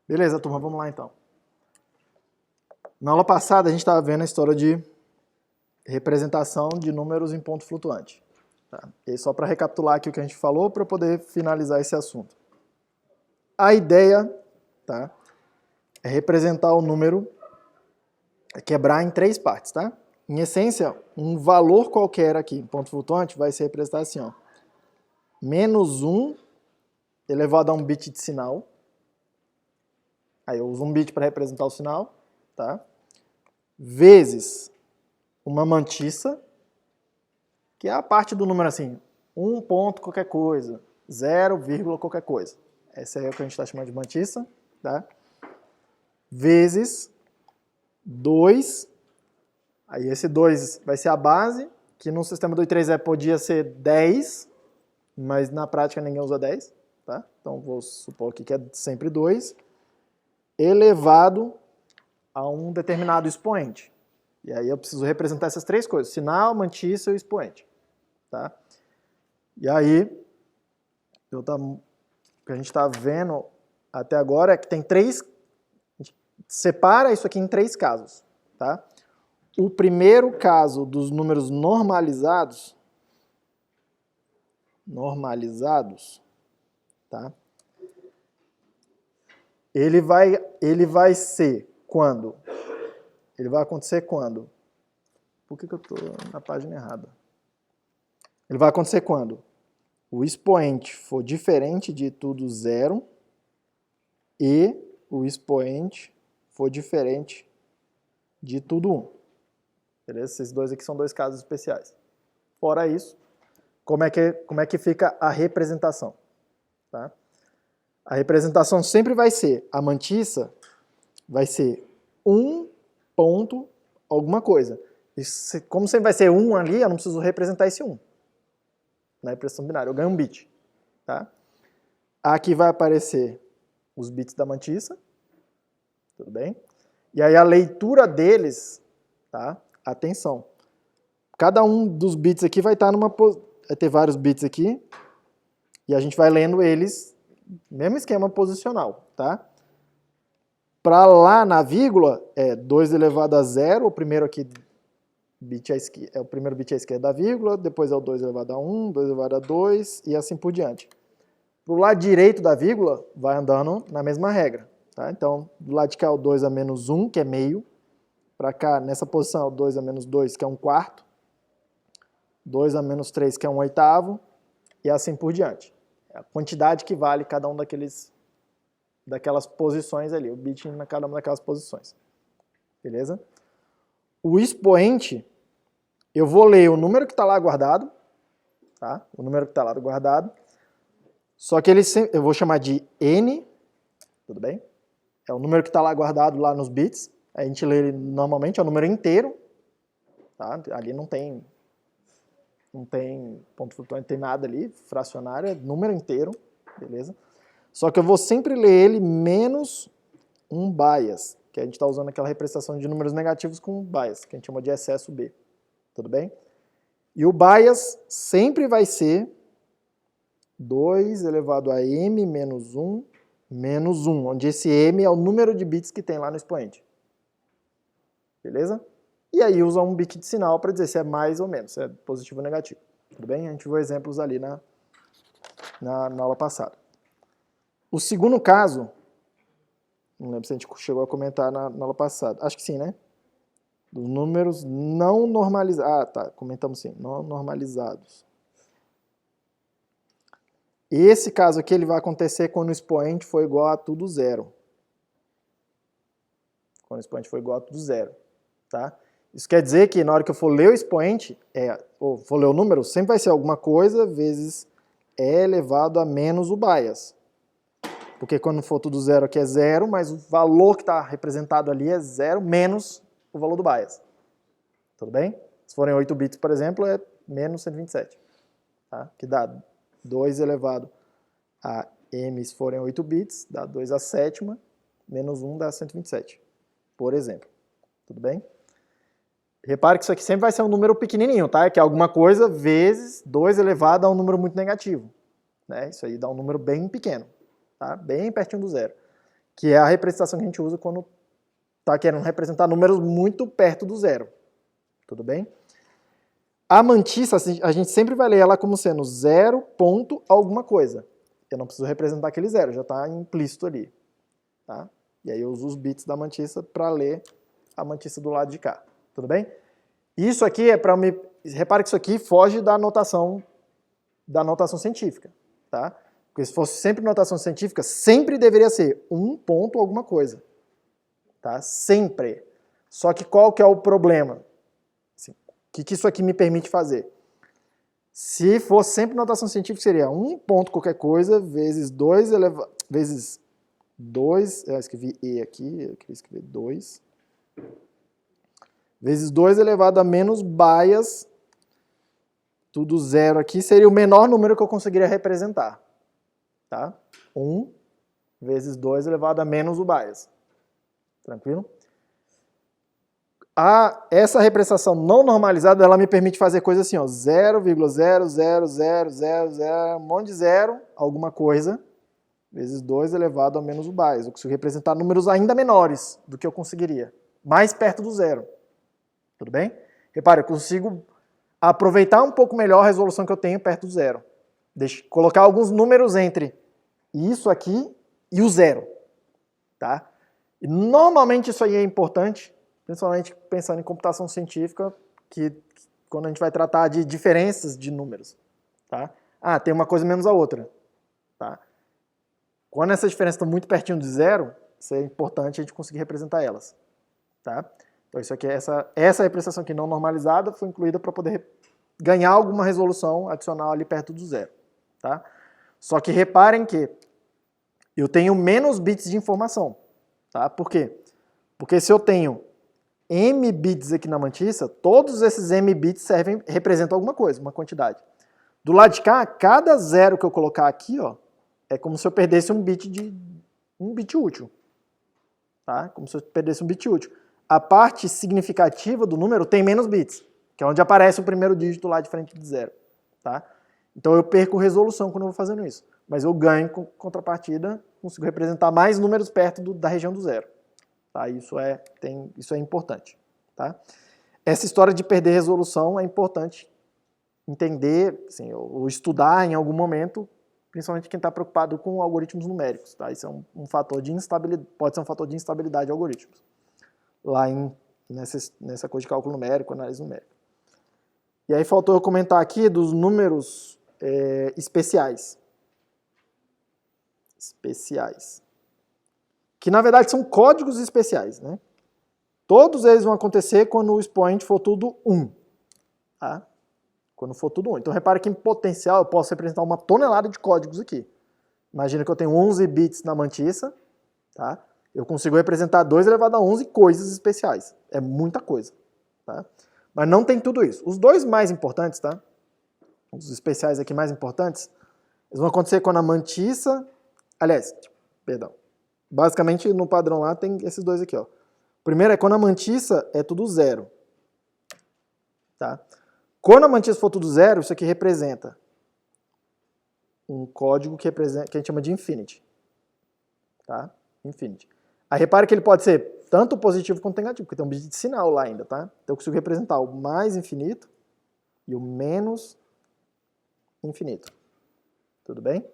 Beleza, turma, vamos lá então. Na aula passada a gente estava vendo a história de representação de números em ponto flutuante. Tá? E aí, só para recapitular aqui o que a gente falou para poder finalizar esse assunto. A ideia, tá, é representar o número, é quebrar em três partes, tá? Em essência, um valor qualquer aqui em ponto flutuante vai ser representado assim, ó. Menos 1 elevado a um bit de sinal. Aí eu uso um bit para representar o sinal, tá? Vezes uma mantissa, que é a parte do número assim, 1 ponto qualquer coisa, 0, qualquer coisa. Essa é o que a gente está chamando de mantissa, tá? Vezes 2, aí esse 2 vai ser a base, que no sistema do I3E podia ser 10, mas na prática ninguém usa 10, tá? Então vou supor aqui que é sempre 2, elevado a um determinado expoente. E aí eu preciso representar essas três coisas, sinal, mantissa e o expoente. Tá? E aí, o que a gente está vendo até agora é que tem três, a gente separa isso aqui em três casos. Tá? O primeiro caso dos números normalizados, tá? Ele vai ser quando? Ele vai acontecer quando? Por que eu estou na página errada? Ele vai acontecer quando o expoente for diferente de tudo 0 e o expoente for diferente de tudo 1. Beleza? Esses dois aqui são dois casos especiais. Fora isso, como é que fica a representação? Tá? A representação sempre vai ser, a mantissa vai ser 1 ponto alguma coisa. Isso, como sempre vai ser 1 ali, eu não preciso representar esse 1. Na representação binária, eu ganho um bit. Tá? Aqui vai aparecer os bits da mantissa, tudo bem? E aí a leitura deles, tá? Atenção, cada um dos bits aqui vai estar vai ter vários bits aqui, e a gente vai lendo eles, mesmo esquema posicional, tá? Para lá na vírgula, é 2 elevado a 0, o primeiro aqui bit é o primeiro bit à esquerda da vírgula, depois é o 2 elevado a 1, 2 elevado a 2 e assim por diante. Para o lado direito da vírgula, vai andando na mesma regra. Tá? Então, do lado de cá é o 2 a menos 1, que é meio. Para cá, nessa posição, é o 2 a menos 2, que é 1/4. 2 a menos 3, que é 1/8. E assim por diante. É a quantidade que vale cada um daquelas posições ali, o bit em cada uma daquelas posições. Beleza? O expoente, eu vou ler o número que está lá guardado, tá? O número que está lá guardado, só que eu vou chamar de N, tudo bem? É o número que está lá guardado lá nos bits, a gente lê ele normalmente, é o número inteiro, tá? Ali não tem ponto flutuante, não tem nada ali, fracionário, é número inteiro, beleza? Só que eu vou sempre ler ele menos um bias, que a gente está usando aquela representação de números negativos com bias, que a gente chama de excesso B, tudo bem? E o bias sempre vai ser 2 elevado a m menos 1, onde esse m é o número de bits que tem lá no expoente. Beleza? E aí usa um bit de sinal para dizer se é mais ou menos, se é positivo ou negativo. Tudo bem? A gente viu exemplos ali na aula passada. O segundo caso, não lembro se a gente chegou a comentar na aula passada, acho que sim, né? Dos números não normalizados. Ah, tá, comentamos sim, não normalizados. Esse caso aqui ele vai acontecer quando o expoente for igual a tudo 0. Quando o expoente for igual a tudo 0. Tá? Isso quer dizer que na hora que eu for ler o expoente, ou for ler o número, sempre vai ser alguma coisa vezes e elevado a menos o bias. Porque quando for tudo 0 aqui é 0, mas o valor que está representado ali é 0 menos o valor do bias. Tudo bem? Se forem 8 bits, por exemplo, é menos 127. Tá? Que dá 2 elevado a m, se forem 8 bits, dá 2 à sétima, menos 1 dá 127, por exemplo. Tudo bem? Repare que isso aqui sempre vai ser um número pequenininho, tá? Que é alguma coisa vezes 2 elevado a um número muito negativo. Né? Isso aí dá um número bem pequeno, tá? Bem pertinho do zero. que é a representação que a gente usa quando está querendo representar números muito perto do zero. Tudo bem? A mantissa, a gente sempre vai ler ela como sendo 0 ponto alguma coisa. Eu não preciso representar aquele zero, já está implícito ali. Tá? E aí eu uso os bits da mantissa para ler a mantissa do lado de cá. Tudo bem? Isso aqui é para me... Repare que isso aqui foge da notação científica. Tá? Porque se fosse sempre notação científica, sempre deveria ser 1 ponto alguma coisa. Tá? Sempre. Só que qual que é o problema? Assim, o que isso aqui me permite fazer? Se fosse sempre notação científica, seria 1 ponto qualquer coisa, vezes 2 elevado... vezes 2, eu escrevi E aqui, eu queria escrever 2, vezes 2 elevado a menos bias, tudo zero aqui, seria o menor número que eu conseguiria representar. Tá? 1 vezes 2 elevado a menos o bias. Tranquilo? Essa representação não normalizada, ela me permite fazer coisas assim, ó, 0,00000, um monte de zero, alguma coisa, vezes 2 elevado a menos o bias. Eu consigo representar números ainda menores do que eu conseguiria, mais perto do zero. Tudo bem? Repare, eu consigo aproveitar um pouco melhor a resolução que eu tenho perto do zero. Colocar alguns números entre isso aqui e o zero. Tá? E normalmente isso aí é importante, principalmente pensando em computação científica, que quando a gente vai tratar de diferenças de números. Tá? Tem uma coisa menos a outra. Tá? Quando essas diferenças estão muito pertinho de zero, isso é importante a gente conseguir representar elas. Tá? Então isso aqui, essa representação aqui não normalizada foi incluída para poder ganhar alguma resolução adicional ali perto do zero. Tá? Só que reparem que eu tenho menos bits de informação. Tá? Por quê? Porque se eu tenho m bits aqui na mantissa, todos esses m bits representam alguma coisa, uma quantidade. Do lado de cá, cada zero que eu colocar aqui, ó, é como se eu perdesse um bit útil. Tá? Como se eu perdesse um bit útil. A parte significativa do número tem menos bits, que é onde aparece o primeiro dígito lá de frente de zero. Tá? Então eu perco resolução quando eu vou fazendo isso. Mas eu ganho com contrapartida, consigo representar mais números perto da região do zero. Tá? Isso é importante. Tá? Essa história de perder resolução é importante entender, assim, ou estudar em algum momento, principalmente quem está preocupado com algoritmos numéricos. Tá? Isso é um fator de instabilidade, pode ser um fator de instabilidade de algoritmos. Lá nessa coisa de cálculo numérico, análise numérica. E aí faltou eu comentar aqui dos números especiais. Que na verdade são códigos especiais. Né? Todos eles vão acontecer quando o expoente for tudo 1. Tá? Quando for tudo 1. Então repare que em potencial eu posso representar uma tonelada de códigos aqui. Imagina que eu tenho 11 bits na mantissa, tá? Eu consigo representar 2 elevado a 11 coisas especiais. É muita coisa. Tá? Mas não tem tudo isso. Os dois mais importantes, tá? Os especiais aqui mais importantes, eles vão acontecer quando a mantissa... Aliás, perdão. Basicamente no padrão lá tem esses dois aqui, ó. O primeiro é quando a mantissa é tudo zero. Tá? Quando a mantissa for tudo zero, isso aqui representa um código que a gente chama de infinity. Tá? Infinity. Aí repare que ele pode ser tanto positivo quanto negativo, porque tem um bit de sinal lá ainda, tá? Então eu consigo representar o mais infinito e o menos infinito. Tudo bem?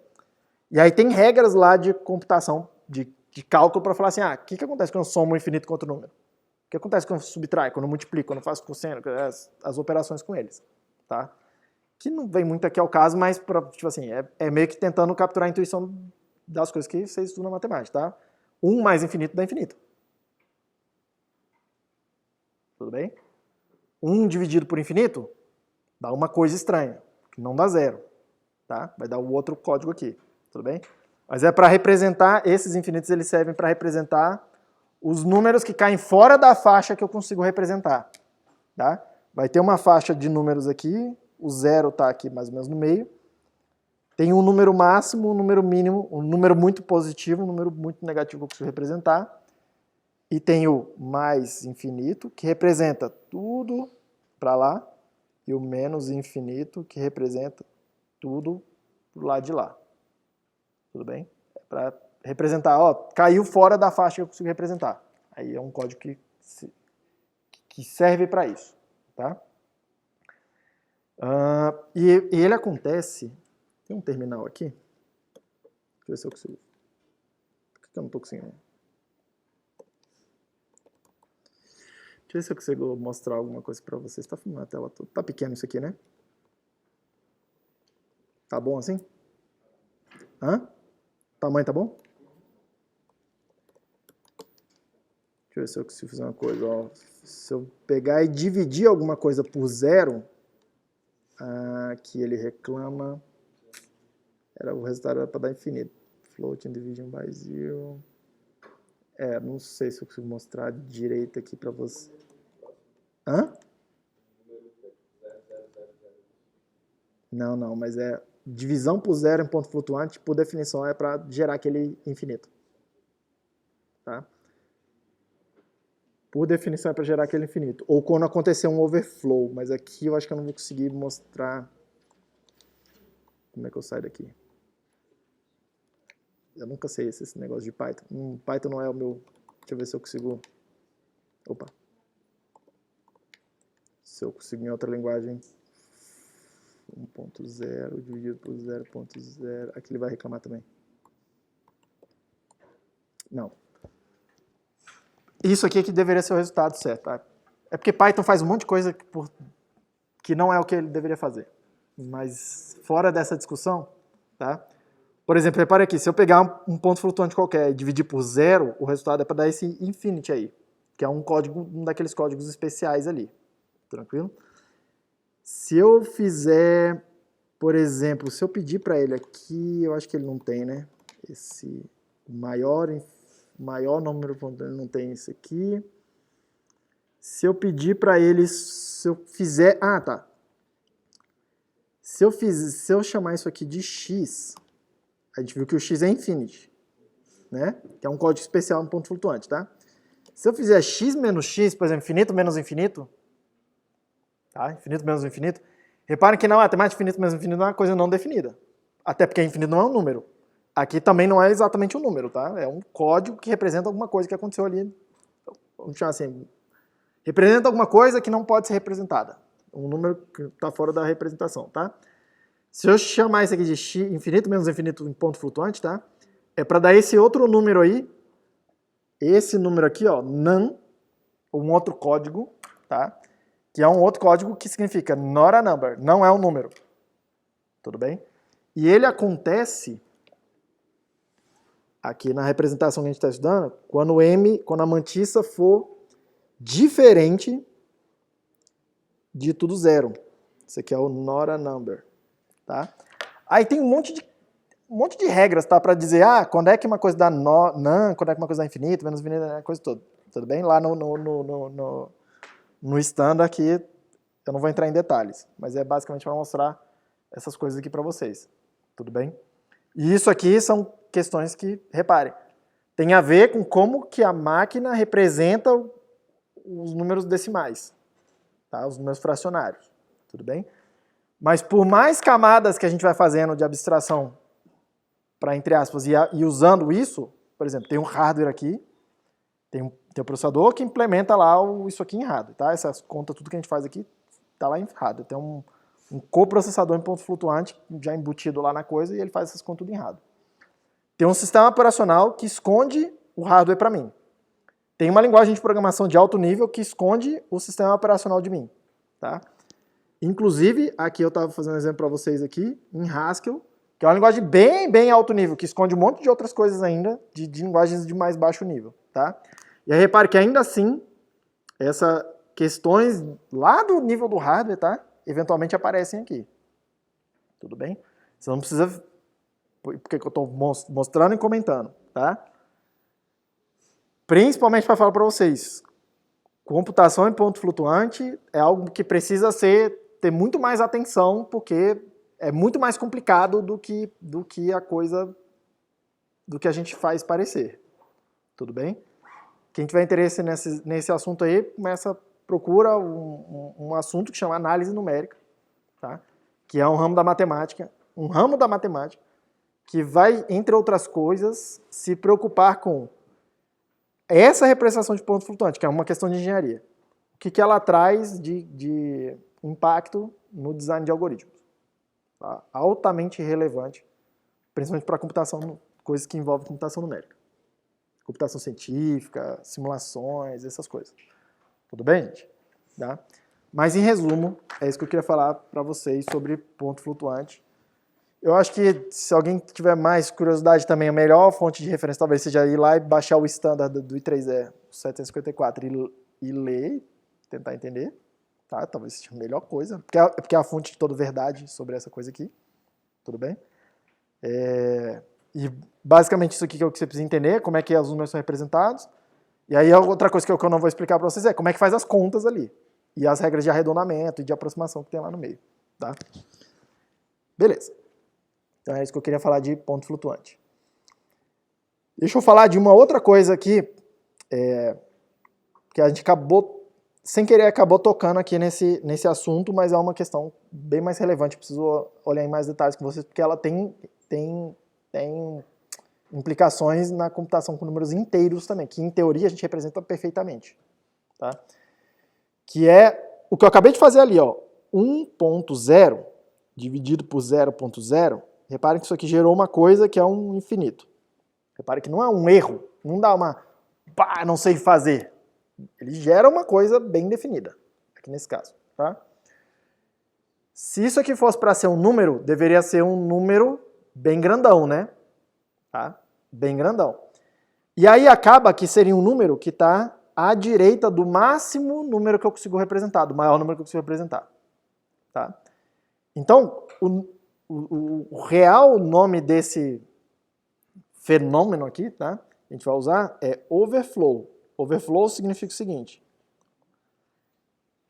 E aí tem regras lá de computação, de cálculo, para falar assim, o que acontece quando eu somo um infinito com outro número? O que acontece quando eu subtraio, quando eu multiplico, quando eu faço cosseno, as operações com eles, tá? Que não vem muito aqui ao caso, mas tipo assim, é meio que tentando capturar a intuição das coisas que vocês estudam na matemática, tá? 1 mais infinito dá infinito. Tudo bem? 1 dividido por infinito dá uma coisa estranha, que não dá zero, tá? Vai dar o outro código aqui, tudo bem? Mas é para representar, esses infinitos eles servem para representar os números que caem fora da faixa que eu consigo representar. Tá? Vai ter uma faixa de números aqui, o zero está aqui mais ou menos no meio. Tem um número máximo, um número mínimo, um número muito positivo, um número muito negativo que eu consigo representar. E tem o mais infinito, que representa tudo para lá, e o menos infinito, que representa tudo pro lado de lá. Tudo bem? É para representar, ó, caiu fora da faixa que eu consigo representar. Aí é um código que serve para isso, tá? E ele acontece... Tem um terminal aqui. Deixa eu ver se eu consigo. Por que eu não estou conseguindo? Deixa eu ver se eu consigo mostrar alguma coisa para vocês. Está filmando a tela toda. Tá pequeno isso aqui, né? Tá bom assim? Hã? O tamanho tá bom? Deixa eu ver se eu consigo fazer uma coisa. Ó. Se eu pegar e dividir alguma coisa por zero, aqui ele reclama. O resultado era para dar infinito. Floating division by zero. Não sei se eu consigo mostrar direito aqui para você. Hã? Não, mas divisão por zero em ponto flutuante, por definição, é para gerar aquele infinito. Tá? Por definição é para gerar aquele infinito. Ou quando acontecer um overflow, mas aqui eu acho que eu não vou conseguir mostrar. Como é que eu saio daqui? Eu nunca sei esse negócio de Python. Python não é o meu... Deixa eu ver se eu consigo... Opa. Se eu consigo em outra linguagem... 1.0 dividido por 0.0... Aqui ele vai reclamar também. Não. Isso aqui é que deveria ser o resultado certo. Tá? É porque Python faz um monte de coisa que não é o que ele deveria fazer. Mas fora dessa discussão, tá? Por exemplo, repare aqui, se eu pegar um ponto flutuante qualquer e dividir por zero, o resultado é para dar esse infinity aí, que é um daqueles códigos especiais ali. Tranquilo? Se eu fizer, por exemplo, se eu pedir para ele aqui, eu acho que ele não tem, né? Esse maior número, ele não tem esse aqui. Se eu pedir para ele, se eu fizer... Ah, tá. Se eu chamar isso aqui de x... A gente viu que o x é infinity, né? Que é um código especial no ponto flutuante, tá? Se eu fizer x menos x, por exemplo, infinito menos infinito, tá? Infinito menos infinito, reparem que na matemática infinito menos infinito é uma coisa não definida. Até porque infinito não é um número. Aqui também não é exatamente um número, tá? É um código que representa alguma coisa que aconteceu ali. Vamos chamar assim, representa alguma coisa que não pode ser representada. Um número que está fora da representação, tá? Se eu chamar isso aqui de x, infinito menos infinito em ponto flutuante, tá? É para dar esse outro número aí, esse número aqui, ó, none, um outro código, tá? Que é um outro código que significa not a number, não é um número. Tudo bem? E ele acontece aqui na representação que a gente está estudando, quando a mantissa for diferente de tudo zero. Isso aqui é o not a number. Tá? Aí tem um monte de regras, tá? Para dizer, quando é que uma coisa dá none, quando é que uma coisa dá infinito, menos infinito, a coisa toda. Tudo bem? Lá no standard aqui, eu não vou entrar em detalhes, mas é basicamente para mostrar essas coisas aqui para vocês. Tudo bem? E isso aqui são questões que, reparem, tem a ver com como que a máquina representa os números decimais, tá? Os números fracionários. Tudo bem? Mas por mais camadas que a gente vai fazendo de abstração para, entre aspas, e usando isso, por exemplo, tem um hardware aqui, tem um processador que implementa lá isso aqui em hardware, tá? Essas contas, tudo que a gente faz aqui, tá lá em hardware. Tem um coprocessador em ponto flutuante já embutido lá na coisa e ele faz essas contas tudo em hardware. Tem um sistema operacional que esconde o hardware para mim. Tem uma linguagem de programação de alto nível que esconde o sistema operacional de mim, tá? Inclusive, aqui eu estava fazendo um exemplo para vocês aqui, em Haskell, que é uma linguagem bem alto nível, que esconde um monte de outras coisas ainda, de linguagens de mais baixo nível, tá? E aí repare que ainda assim, essas questões lá do nível do hardware, tá? Eventualmente aparecem aqui. Tudo bem? Você não precisa... Porque eu estou mostrando e comentando, tá? Principalmente para falar para vocês, computação em ponto flutuante é algo que precisa ter muito mais atenção, porque é muito mais complicado do que a gente faz parecer. Tudo bem? Quem tiver interesse nesse assunto aí, procura um assunto que chama análise numérica, tá? Que é um ramo da matemática, que vai, entre outras coisas, se preocupar com essa representação de ponto flutuante, que é uma questão de engenharia. O que ela traz de impacto no design de algoritmos. Tá? Altamente relevante, principalmente para computação, coisas que envolvem computação numérica. Computação científica, simulações, essas coisas. Tudo bem, gente? Tá? Mas, em resumo, é isso que eu queria falar para vocês sobre ponto flutuante. Eu acho que, se alguém tiver mais curiosidade também, a melhor fonte de referência talvez seja ir lá e baixar o standard do I3E 754 e ler, tentar entender. Tá? Talvez seja a melhor coisa, porque é a fonte de toda verdade sobre essa coisa aqui. Tudo bem? E basicamente isso aqui que é o que você precisa entender, como é que os números são representados. E aí a outra coisa que eu não vou explicar para vocês é como é que faz as contas ali. E as regras de arredondamento e de aproximação que tem lá no meio. Tá? Beleza. Então é isso que eu queria falar de ponto flutuante. Deixa eu falar de uma outra coisa aqui, que a gente acabou, sem querer, acabou tocando aqui nesse assunto, mas é uma questão bem mais relevante. Preciso olhar em mais detalhes com vocês, porque ela tem implicações na computação com números inteiros também, que em teoria a gente representa perfeitamente. Tá? Que é o que eu acabei de fazer ali, ó, 1.0 dividido por 0.0, reparem que isso aqui gerou uma coisa que é um infinito. Reparem que não é um erro, não dá uma, pá, não sei fazer. Ele gera uma coisa bem definida, aqui nesse caso. Tá? Se isso aqui fosse para ser um número, deveria ser um número bem grandão, né? Tá? Bem grandão. E aí acaba que seria um número que está à direita do máximo número que eu consigo representar, do maior número que eu consigo representar. Tá? Então, o real nome desse fenômeno aqui, tá? A gente vai usar é overflow. Overflow significa o seguinte: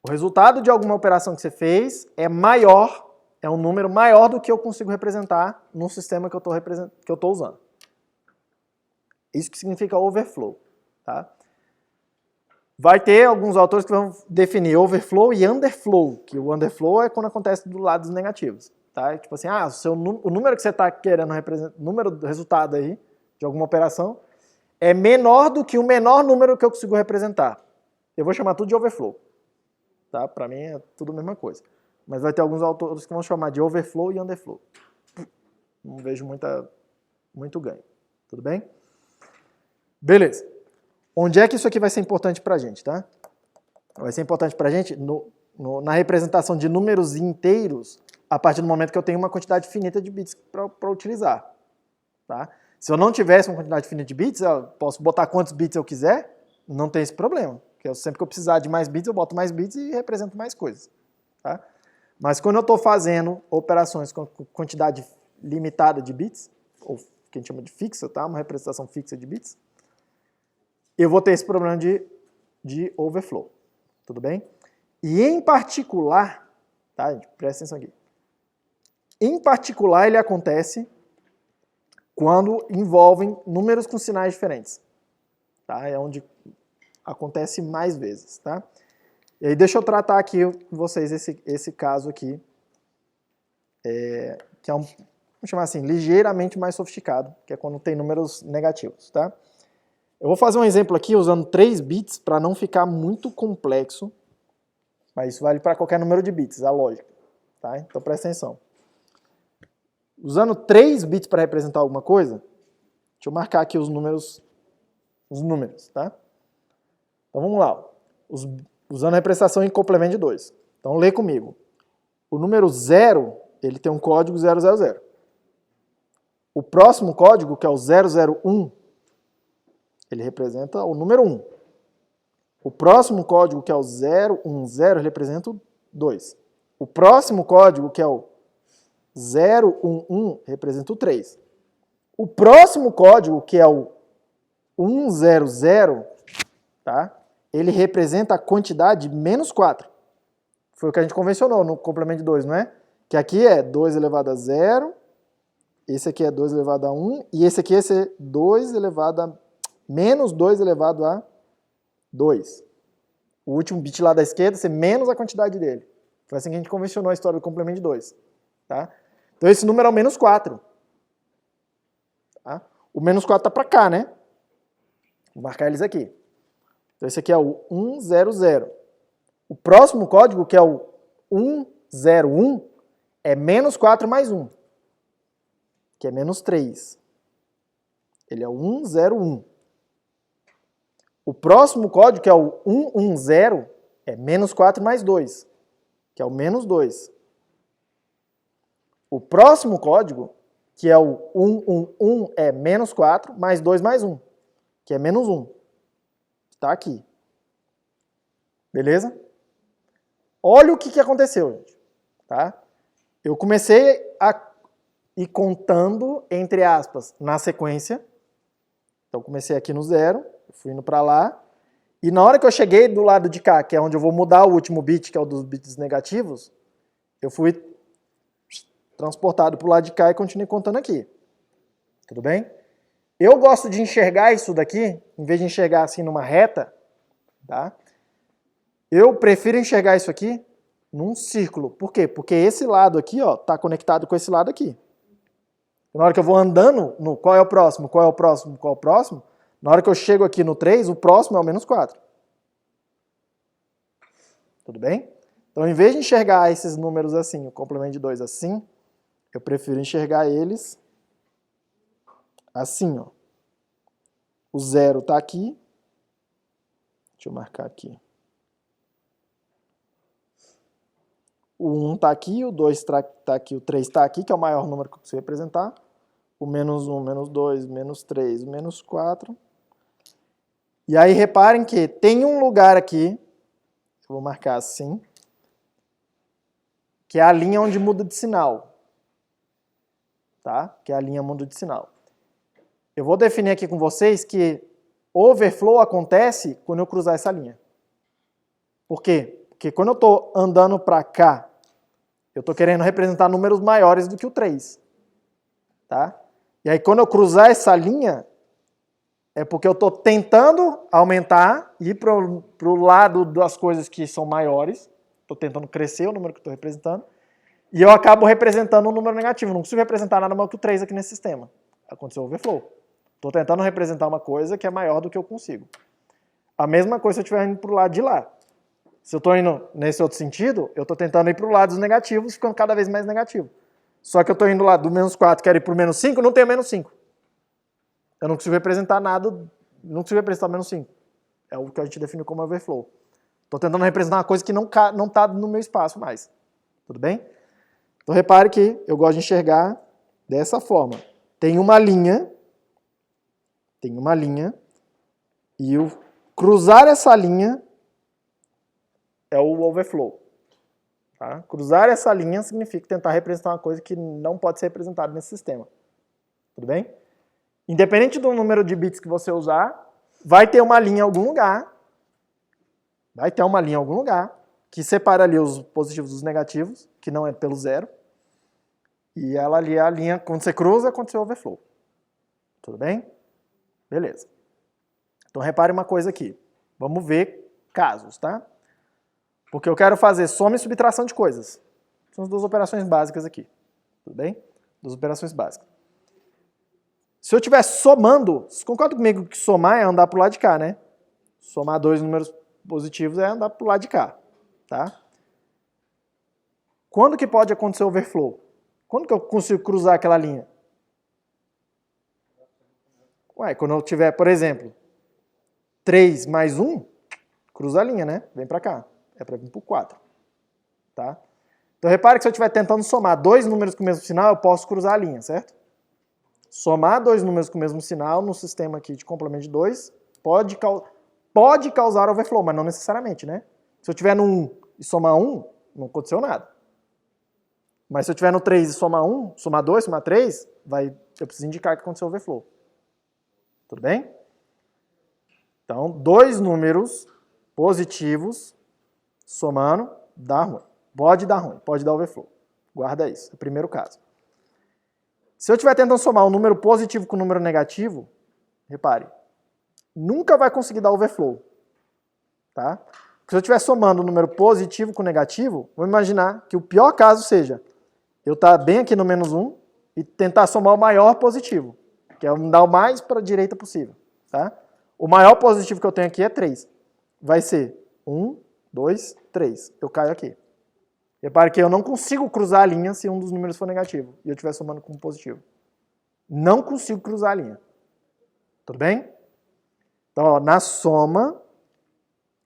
o resultado de alguma operação que você fez é maior, é um número maior do que eu consigo representar no sistema que eu estou usando. Isso que significa overflow. Tá? Vai ter alguns autores que vão definir overflow e underflow, que o underflow é quando acontece do lado dos negativos. Tá? Tipo assim, o número que você está querendo representar, o número do resultado aí, de alguma operação, é menor do que o menor número que eu consigo representar. Eu vou chamar tudo de overflow. Tá? Para mim é tudo a mesma coisa. Mas vai ter alguns autores que vão chamar de overflow e underflow. Não vejo muito ganho. Tudo bem? Beleza. Onde é que isso aqui vai ser importante para a gente, tá? Vai ser importante para a gente na representação de números inteiros a partir do momento que eu tenho uma quantidade finita de bits para utilizar. Tá? Se eu não tivesse uma quantidade finita de bits, eu posso botar quantos bits eu quiser, não tem esse problema. Porque sempre que eu precisar de mais bits, eu boto mais bits e represento mais coisas. Tá? Mas quando eu estou fazendo operações com quantidade limitada de bits, ou que a gente chama de fixa, tá? Uma representação fixa de bits, eu vou ter esse problema de overflow. Tudo bem? E em particular, tá, gente? Presta atenção aqui. Em particular, ele acontece quando envolvem números com sinais diferentes. Tá? É onde acontece mais vezes. Tá? E aí deixa eu tratar aqui com vocês esse caso aqui, que é vamos chamar assim, ligeiramente mais sofisticado, que é quando tem números negativos. Tá? Eu vou fazer um exemplo aqui usando 3 bits para não ficar muito complexo, mas isso vale para qualquer número de bits, a lógica. Tá? Então presta atenção. Usando 3 bits para representar alguma coisa, deixa eu marcar aqui os números, tá? Então vamos lá. Usando a representação em complemento de 2. Então lê comigo. O número 0, ele tem um código 000. O próximo código, que é o 001, ele representa o número 1. O próximo código, que é o 010, ele representa o 2. O próximo código, que é o 011, representa o 3. O próximo código, que é o 100, tá? Ele representa a quantidade menos 4. Foi o que a gente convencionou no complemento de 2, não é? Que aqui é 2 elevado a 0, esse aqui é 2 elevado a 1, e esse aqui é menos 2 elevado a 2. O último bit lá da esquerda ser menos a quantidade dele. Foi assim que a gente convencionou a história do complemento de 2. Tá? Então esse número é o menos 4. Tá? O menos 4 está para cá, né? Vou marcar eles aqui. Então, esse aqui é o 100. O próximo código, que é o 101, é menos 4 mais 1, que é menos 3. Ele é o 101. O próximo código, que é o 110, é menos 4 mais 2, que é o menos 2. O próximo código, que é o 111, é menos 4 mais 2 mais 1, que é menos 1. Está aqui. Beleza? Olha o que aconteceu, gente. Tá? Eu comecei a ir contando, entre aspas, na sequência. Então, comecei aqui no 0, fui indo para lá. E na hora que eu cheguei do lado de cá, que é onde eu vou mudar o último bit, que é o dos bits negativos, eu fui transportado para o lado de cá e continuei contando aqui. Tudo bem? Eu gosto de enxergar isso daqui, em vez de enxergar assim numa reta, tá? Eu prefiro enxergar isso aqui num círculo. Por quê? Porque esse lado aqui, ó, tá conectado com esse lado aqui. Na hora que eu vou andando no qual é o próximo, qual é o próximo, qual é o próximo, na hora que eu chego aqui no 3, o próximo é o menos 4. Tudo bem? Então, em vez de enxergar esses números assim, o complemento de 2 assim, eu prefiro enxergar eles assim, ó. O 0 está aqui. Deixa eu marcar aqui. O 1 está aqui, o 2 está aqui, o 3 está aqui, que é o maior número que eu consigo representar. O menos 1, menos 2, menos 3, menos 4. E aí reparem que tem um lugar aqui, eu vou marcar assim, que é a linha onde muda de sinal. Tá? Que é a linha muda de sinal. Eu vou definir aqui com vocês que overflow acontece quando eu cruzar essa linha. Por quê? Porque quando eu estou andando para cá, eu estou querendo representar números maiores do que o 3. Tá? E aí quando eu cruzar essa linha, é porque eu estou tentando aumentar e ir para o lado das coisas que são maiores. Estou tentando crescer o número que estou representando. E eu acabo representando um número negativo. Não consigo representar nada maior que o 3 aqui nesse sistema. Aconteceu o overflow. Estou tentando representar uma coisa que é maior do que eu consigo. A mesma coisa se eu estiver indo para o lado de lá. Se eu estou indo nesse outro sentido, eu estou tentando ir para o lado dos negativos, ficando cada vez mais negativo. Só que eu estou indo lá do menos 4, quero ir para o menos 5, não tenho menos 5. Eu não consigo representar nada, não consigo representar menos 5. É o que a gente define como overflow. Estou tentando representar uma coisa que não está no meu espaço mais. Tudo bem? Então repare que eu gosto de enxergar dessa forma. Tem uma linha, e o cruzar essa linha é o overflow. Tá? Cruzar essa linha significa tentar representar uma coisa que não pode ser representada nesse sistema. Tudo bem? Independente do número de bits que você usar, vai ter uma linha em algum lugar. Vai ter uma linha em algum lugar que separa ali os positivos dos negativos, que não é pelo 0. E ela ali é a linha, quando você cruza, aconteceu o overflow. Tudo bem? Beleza. Então repare uma coisa aqui. Vamos ver casos, tá? Porque eu quero fazer soma e subtração de coisas. São as duas operações básicas aqui. Tudo bem? Duas operações básicas. Se eu estiver somando, vocês concordam comigo que somar é andar para o lado de cá, né? Somar dois números positivos é andar para o lado de cá. Tá? Quando que pode acontecer o overflow? Quando que eu consigo cruzar aquela linha? Ué, quando eu tiver, por exemplo, 3 mais 1, cruza a linha, né? Vem para cá. É para vir para o 4. Tá? Então repare que se eu estiver tentando somar dois números com o mesmo sinal, eu posso cruzar a linha, certo? Somar dois números com o mesmo sinal no sistema aqui de complemento de 2 pode causar overflow, mas não necessariamente, né? Se eu estiver no 1 e somar 1, não aconteceu nada. Mas se eu estiver no 3 e somar 1, somar 2, somar 3, eu preciso indicar que aconteceu overflow. Tudo bem? Então, dois números positivos somando dá ruim. Pode dar ruim, pode dar overflow. Guarda isso, é o primeiro caso. Se eu estiver tentando somar um número positivo com um número negativo, repare, nunca vai conseguir dar overflow. Tá? Se eu estiver somando um número positivo com negativo, vamos imaginar que o pior caso seja eu estar bem aqui no menos 1 e tentar somar o maior positivo, que é andar o mais para a direita possível. Tá? O maior positivo que eu tenho aqui é 3. Vai ser 1, 2, 3. Eu caio aqui. Repare que eu não consigo cruzar a linha se um dos números for negativo e eu estiver somando com positivo. Não consigo cruzar a linha. Tudo bem? Então, ó, na soma,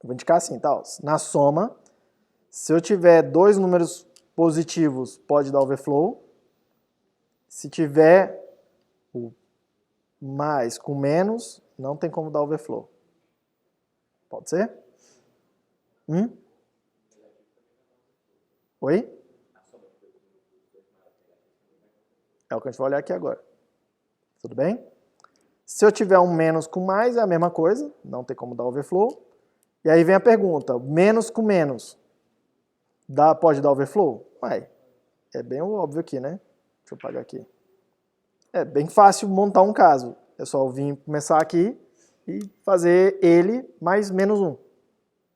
eu vou indicar assim, tá? Ó, na soma, se eu tiver dois números positivos, pode dar overflow. Se tiver o mais com menos, não tem como dar overflow. Pode ser? Oi? É o que a gente vai olhar aqui agora. Tudo bem? Se eu tiver um menos com mais, é a mesma coisa. Não tem como dar overflow. E aí vem a pergunta. Menos com menos. Pode dar overflow? Uai, é bem óbvio aqui, né? Deixa eu apagar aqui. É bem fácil montar um caso. É só eu vir começar aqui e fazer ele mais menos 1.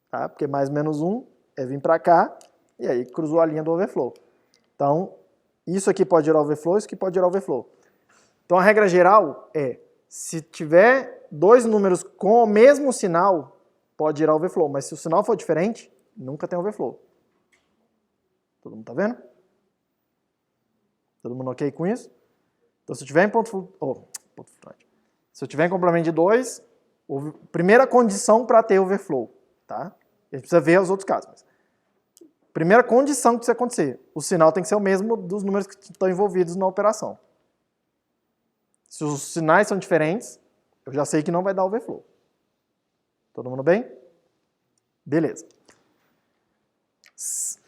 Tá? Porque mais menos 1 é vir para cá e aí cruzou a linha do overflow. Então, isso aqui pode gerar overflow, isso aqui pode gerar overflow. Então, a regra geral é, se tiver dois números com o mesmo sinal, pode gerar overflow. Mas se o sinal for diferente, nunca tem overflow. Todo mundo tá vendo? Todo mundo ok com isso? Então, se eu tiver em se eu tiver em complemento de 2, primeira condição para ter overflow, tá? A gente precisa ver os outros casos. Mas primeira condição que isso acontecer, o sinal tem que ser o mesmo dos números que estão envolvidos na operação. Se os sinais são diferentes, eu já sei que não vai dar overflow. Todo mundo bem? Beleza.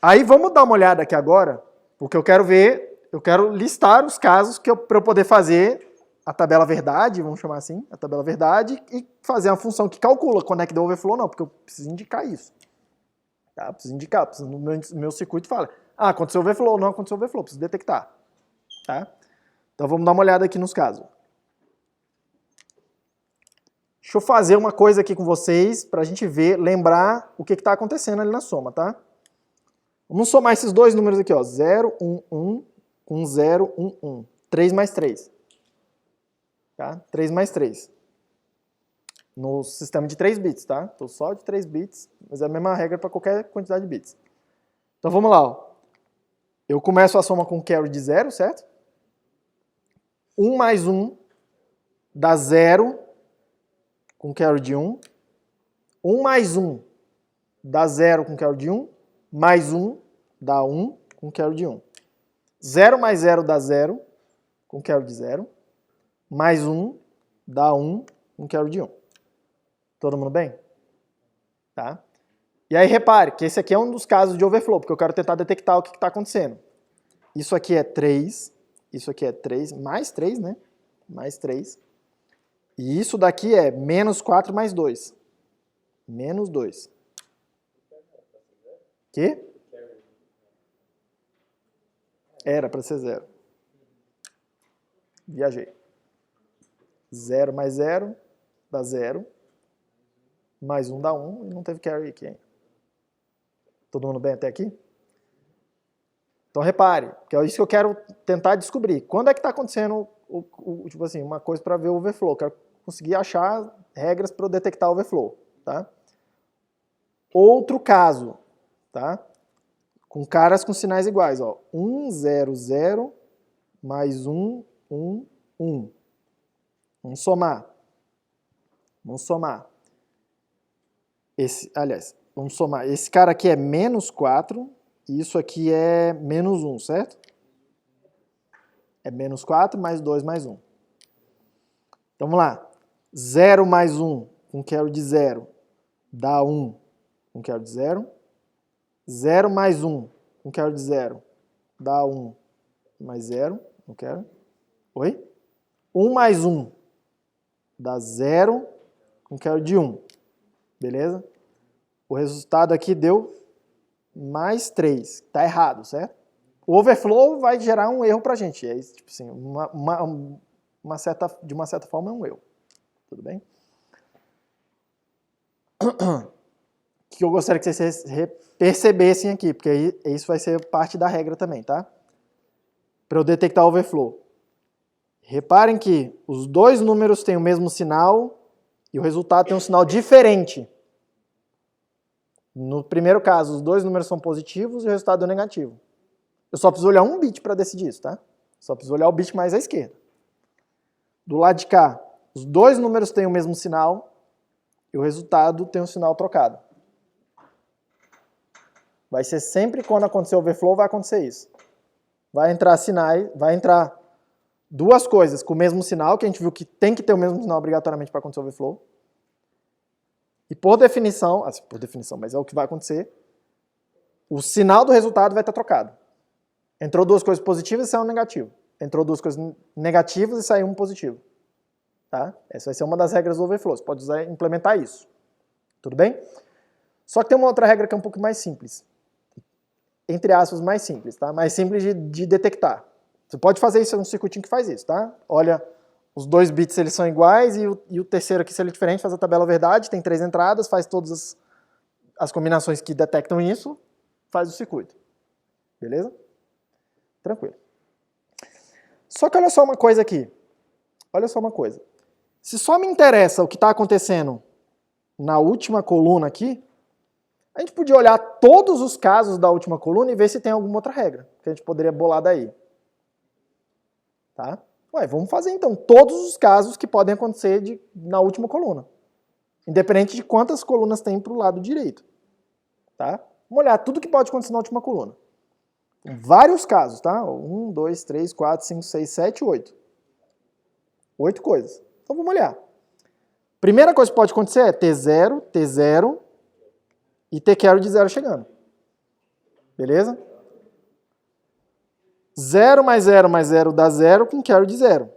Aí vamos dar uma olhada aqui agora, porque eu quero listar os casos para eu poder fazer a tabela verdade, vamos chamar assim, a tabela verdade, e fazer uma função que calcula quando é que deu overflow ou não, porque eu preciso indicar isso. Tá? Preciso indicar, no meu circuito fala, aconteceu overflow ou não aconteceu overflow, preciso detectar. Tá? Então vamos dar uma olhada aqui nos casos. Deixa eu fazer uma coisa aqui com vocês para a gente ver, lembrar o que está acontecendo ali na soma, tá? Vamos somar esses dois números aqui, ó, 0, 1, 1, com 0, 1, 1. 3 mais 3. Tá? 3 mais 3. No sistema de 3 bits, tá? Estou só de 3 bits, mas é a mesma regra para qualquer quantidade de bits. Então vamos lá, ó. Eu começo a soma com carry de 0, certo? 1 mais 1 dá 0 com carry de 1. 1 mais 1 dá 0 com carry de 1. Mais 1 dá 1 com carry de 1. 0 mais 0 dá 0 com carry de 0. Mais 1 dá 1 com carry de 1. Todo mundo bem? Tá? E aí repare que esse aqui é um dos casos de overflow, porque eu quero tentar detectar o que está acontecendo. Isso aqui é 3, isso aqui é 3, mais 3, né? Mais 3. E isso daqui é menos 4 mais 2. Menos 2. Que? Era para ser 0. Viajei. 0 mais 0 dá 0. Mais 1 dá 1 e não teve carry aqui ainda. Todo mundo bem até aqui? Então repare, que é isso que eu quero tentar descobrir. Quando é que está acontecendo tipo assim, uma coisa para ver o overflow? Eu quero conseguir achar regras para eu detectar o overflow. Tá? Outro caso, tá? Com caras com sinais iguais. Ó. 1, 0, 0, mais 1, 1, 1. Vamos somar. Vamos somar. Vamos somar. Esse cara aqui é menos 4 e isso aqui é menos 1, certo? É menos 4 mais 2 mais 1. Então vamos lá. 0 mais 1 com carry de 0 dá 1 com carry de 0. 0 mais 1 com carry de 0 dá 1 mais 0. Não quero. Oi? 1 mais 1 dá 0 com carry de 1. Beleza? O resultado aqui deu mais 3. Tá errado, certo? O overflow vai gerar um erro pra gente. É tipo assim, de uma certa forma é um erro. Tudo bem? O que eu gostaria que vocês percebessem aqui, porque isso vai ser parte da regra também, tá? Para eu detectar o overflow. Reparem que os dois números têm o mesmo sinal e o resultado tem um sinal diferente. No primeiro caso, os dois números são positivos e o resultado é negativo. Eu só preciso olhar um bit para decidir isso, tá? Só preciso olhar o bit mais à esquerda. Do lado de cá, os dois números têm o mesmo sinal e o resultado tem um sinal trocado. Vai ser sempre quando acontecer o overflow, vai acontecer isso. Vai entrar sinais, vai entrar duas coisas com o mesmo sinal, que a gente viu que tem que ter o mesmo sinal obrigatoriamente para acontecer o overflow. E por definição, mas é o que vai acontecer, o sinal do resultado vai estar trocado. Entrou duas coisas positivas e saiu um negativo. Entrou duas coisas negativas e saiu um positivo. Tá? Essa vai ser uma das regras do overflow. Você pode usar, implementar isso. Tudo bem? Só que tem uma outra regra que é um pouco mais simples. Entre aspas, mais simples. Tá? Mais simples de detectar. Você pode fazer isso, é um circuitinho que faz isso. Tá? Olha, os dois bits eles são iguais e o terceiro aqui, se ele é diferente, faz a tabela verdade, tem 3 entradas, faz todas as combinações que detectam isso, faz o circuito. Beleza? Tranquilo. Só que olha só uma coisa aqui. Olha só uma coisa. Se só me interessa o que está acontecendo na última coluna aqui, a gente podia olhar todos os casos da última coluna e ver se tem alguma outra regra que a gente poderia bolar daí. Tá? Ué, vamos fazer então todos os casos que podem acontecer na última coluna. Independente de quantas colunas tem para o lado direito. Tá? Vamos olhar tudo que pode acontecer na última coluna. Vários casos, tá? 1, 2, 3, 4, 5, 6, 7, 8. 8 coisas. Então vamos olhar. Primeira coisa que pode acontecer é T0, T0 e T-carry de 0 chegando. Beleza? 0 mais 0 mais 0 dá 0 com carry de 0.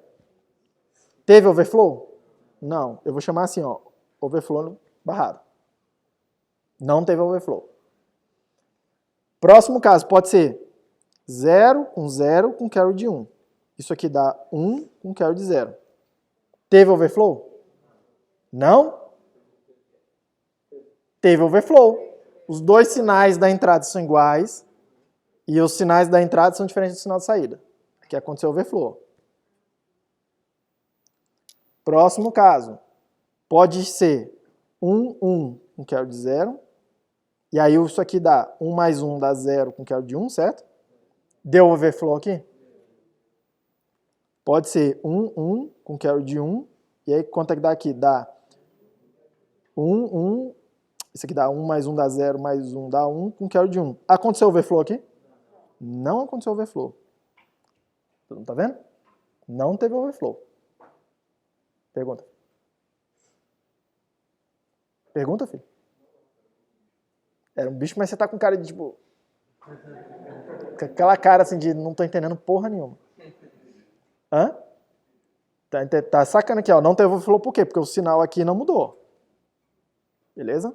Teve overflow? Não. Eu vou chamar assim, ó, overflow barrado. Não teve overflow. Próximo caso pode ser 0 com carry de 1. Isso aqui dá 1 com carry de 0. Teve overflow? Não? Teve overflow. Os dois sinais da entrada são iguais e os sinais da entrada são diferentes do sinal de saída. Aqui aconteceu overflow. Próximo caso. Pode ser 1, 1 com carry de 0. E aí isso aqui dá 1 mais 1 dá 0 com carry de 1, certo? Deu overflow aqui? Pode ser 1, 1 com carry de 1. E aí quanto é que dá aqui? Dá 1, 1. Isso aqui dá 1 mais 1 dá 0, mais 1 dá 1 com carry de 1. Aconteceu overflow aqui? Não aconteceu overflow. Todo mundo tá vendo? Não teve overflow. Pergunta. Pergunta, filho. Era um bicho, mas você tá com cara de tipo... Com aquela cara assim de não tô entendendo porra nenhuma. Hã? Tá sacando aqui, ó. Não teve overflow por quê? Porque o sinal aqui não mudou. Beleza?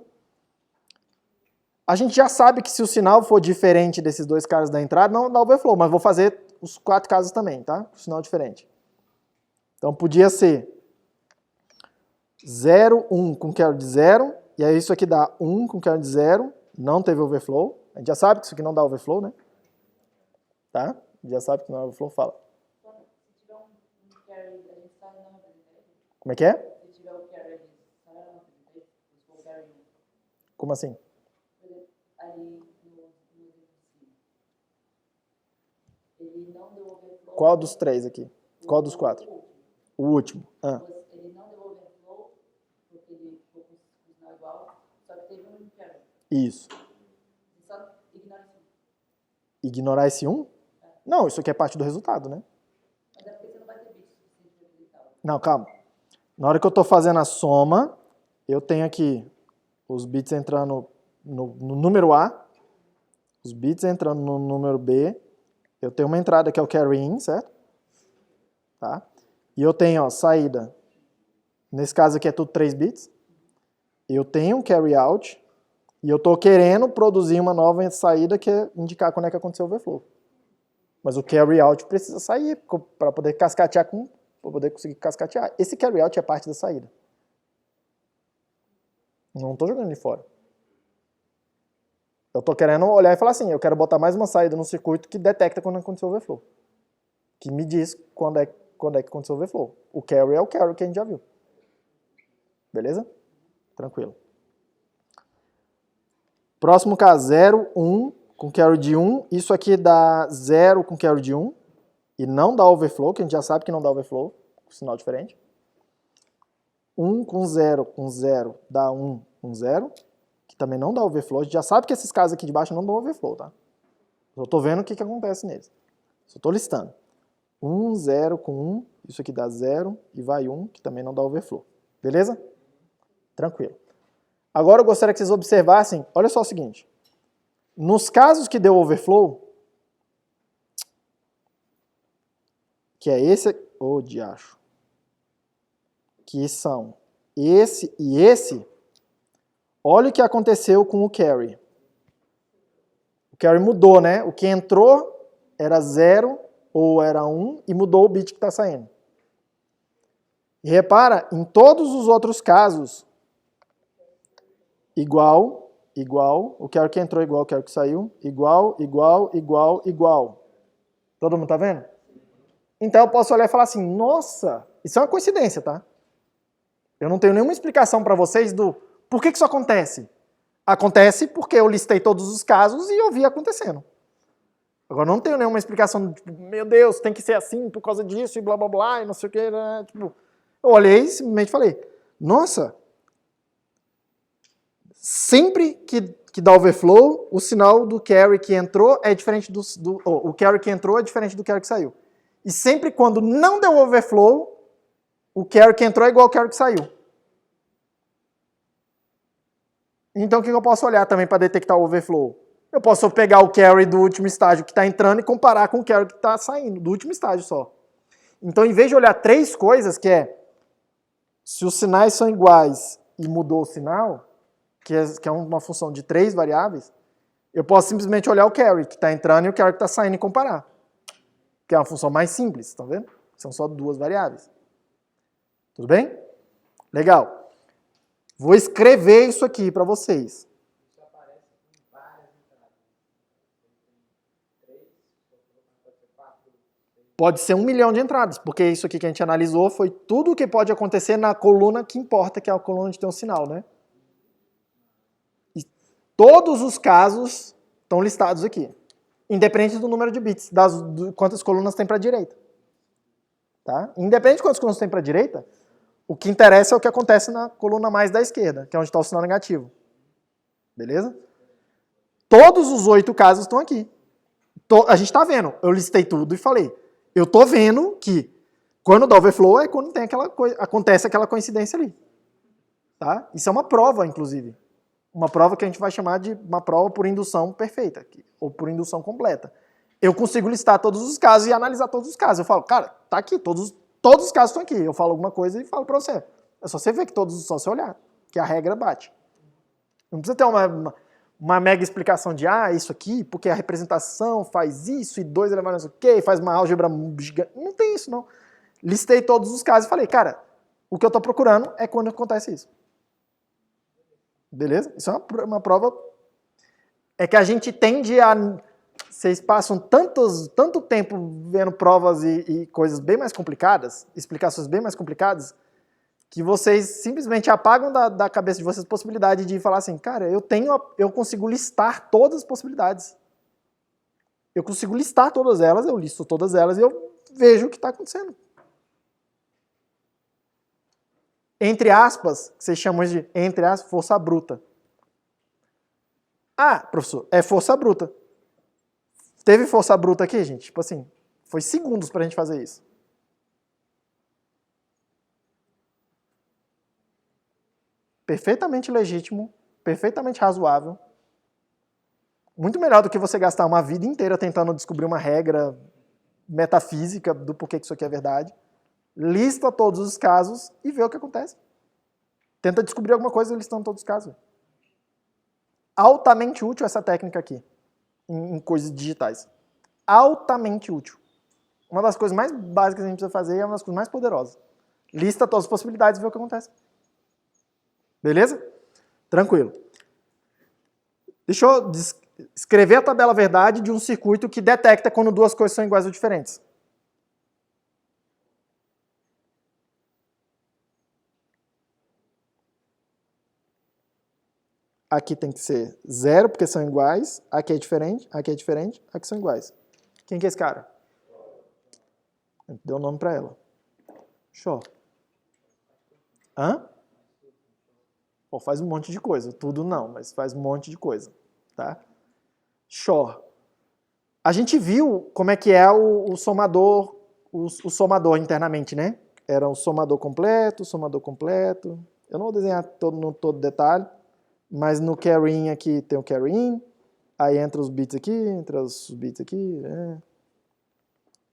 A gente já sabe que se o sinal for diferente desses dois caras da entrada, não dá overflow, mas vou fazer os 4 casos também, tá? O sinal diferente. Então podia ser 0, 1 com carry de 0, e aí isso aqui dá 1 com carry de 0, não teve overflow. A gente já sabe que isso aqui não dá overflow, né? Tá? A gente já sabe que não é overflow, fala. Se tiver um carry, a gente sai na representativa. Como é que é? Se tiver o carry, a gente sai na representativa. Se for o carry, Como assim? ali no ele não deu overflow. Qual dos 3 aqui? Qual dos 4? O último. Ele não deu overflow, porque ele ficou com o sinal igual, só que teve um carry. Isso. Só ignora isso. Ignorar esse 1? Não, isso aqui é parte do resultado, né? Mas é porque você não vai ter bit suficiente para acreditar. Não, calma. Na hora que eu estou fazendo a soma, eu tenho aqui os bits entrando no número A, os bits entrando no número B, eu tenho uma entrada que é o carry in, certo? Tá? E eu tenho, ó, saída. Nesse caso aqui é tudo 3 bits. Eu tenho um carry out e eu estou querendo produzir uma nova saída que é indicar quando é que aconteceu o overflow. Mas o carry out precisa sair para poder cascatear para poder conseguir cascatear. Esse carry out é parte da saída. Não estou jogando ele fora. Eu estou querendo olhar e falar assim, eu quero botar mais uma saída no circuito que detecta quando aconteceu o overflow. Que me diz quando quando é que aconteceu o overflow. O carry é o carry que a gente já viu. Beleza? Tranquilo. Próximo caso, 0, 1, com carry de 1. Isso aqui dá 0 com carry de 1. E não dá overflow, que a gente já sabe que não dá overflow. Sinal diferente. 1 com 0 dá 1 com 0. Que também não dá overflow. A gente já sabe que esses casos aqui de baixo não dão overflow, tá? Só tô vendo o que acontece neles. Só tô listando. 1, 0 com 1. Isso aqui dá 0 e vai 1, que também não dá overflow. Beleza? Tranquilo. Agora eu gostaria que vocês observassem, olha só o seguinte. Nos casos que deu overflow, que é esse, diacho, que são esse e esse, olha o que aconteceu com o carry. O carry mudou, né? O que entrou era 0 ou era 1 e mudou o bit que está saindo. E repara, em todos os outros casos, igual, o carry que entrou igual, o carry que saiu, igual. Todo mundo tá vendo? Então eu posso olhar e falar assim, nossa, isso é uma coincidência, tá? Eu não tenho nenhuma explicação para vocês do por que isso acontece. Acontece porque eu listei todos os casos e eu vi acontecendo. Agora não tenho nenhuma explicação, tipo, meu Deus, tem que ser assim por causa disso e blá blá blá e não sei o que, né? Tipo, eu olhei e simplesmente falei, nossa, sempre que dá overflow, o sinal do carry que entrou é diferente o carry que entrou é diferente do carry que saiu. E sempre quando não deu overflow, o carry que entrou é igual ao carry que saiu. Então o que eu posso olhar também para detectar o overflow? Eu posso pegar o carry do último estágio que está entrando e comparar com o carry que está saindo, do último estágio só. Então, em vez de olhar três coisas, que é se os sinais são iguais e mudou o sinal, que é uma função de 3 variáveis, eu posso simplesmente olhar o carry que está entrando e o carry que está saindo e comparar. Que é uma função mais simples, estão vendo? São só 2 variáveis. Tudo bem? Legal. Vou escrever isso aqui para vocês. Pode ser 1 milhão de entradas, porque isso aqui que a gente analisou foi tudo o que pode acontecer na coluna que importa, que é a coluna onde tem o sinal, né? E todos os casos estão listados aqui, independente do número de bits, quantas colunas tem para a direita. Tá? Independente de quantas colunas tem para a direita, o que interessa é o que acontece na coluna mais da esquerda, que é onde está o sinal negativo. Beleza? Todos os 8 casos estão aqui. A gente está vendo, eu listei tudo e falei. Eu estou vendo que quando dá overflow é quando tem acontece aquela coincidência ali. Tá? Isso é uma prova, inclusive. Uma prova que a gente vai chamar de uma prova por indução perfeita, ou por indução completa. Eu consigo listar todos os casos e analisar todos os casos. Eu falo, cara, tá aqui, todos os casos estão aqui. Eu falo alguma coisa e falo para você. É só você ver que só você olhar, que a regra bate. Não precisa ter uma mega explicação de, isso aqui, porque a representação faz isso, e 2 elevado a não sei o quê, faz uma álgebra gigante. Não tem isso, não. Listei todos os casos e falei, cara, o que eu estou procurando é quando acontece isso. Beleza? Isso é uma prova... É que a gente tende a... Vocês passam tanto tempo vendo provas e coisas bem mais complicadas, explicações bem mais complicadas, que vocês simplesmente apagam da cabeça de vocês a possibilidade de falar assim, cara, eu consigo listar todas as possibilidades. Eu consigo listar todas elas, eu listo todas elas e eu vejo o que está acontecendo. Entre aspas, que vocês chamam de, entre aspas, força bruta. Professor, é força bruta. Teve força bruta aqui, gente? Tipo assim, foi segundos pra gente fazer isso. Perfeitamente legítimo, perfeitamente razoável. Muito melhor do que você gastar uma vida inteira tentando descobrir uma regra metafísica do porquê que isso aqui é verdade. Lista todos os casos e vê o que acontece. Tenta descobrir alguma coisa listando todos os casos. Altamente útil essa técnica aqui, em coisas digitais. Altamente útil. Uma das coisas mais básicas que a gente precisa fazer é uma das coisas mais poderosas. Lista todas as possibilidades e vê o que acontece. Beleza? Tranquilo. Deixa eu escrever a tabela verdade de um circuito que detecta quando 2 coisas são iguais ou diferentes. aqui tem que ser 0, porque são iguais, aqui é diferente, aqui são iguais. Quem que é esse cara? A gente deu o nome para ela. Show. Hã? Pô, faz um monte de coisa. Tudo não, mas faz um monte de coisa. Tá? Show. A gente viu como é que é o somador, o somador internamente, né? Era o somador completo, Eu não vou desenhar todo detalhe, mas no carry in aqui tem o carry in, aí entra os bits aqui, né?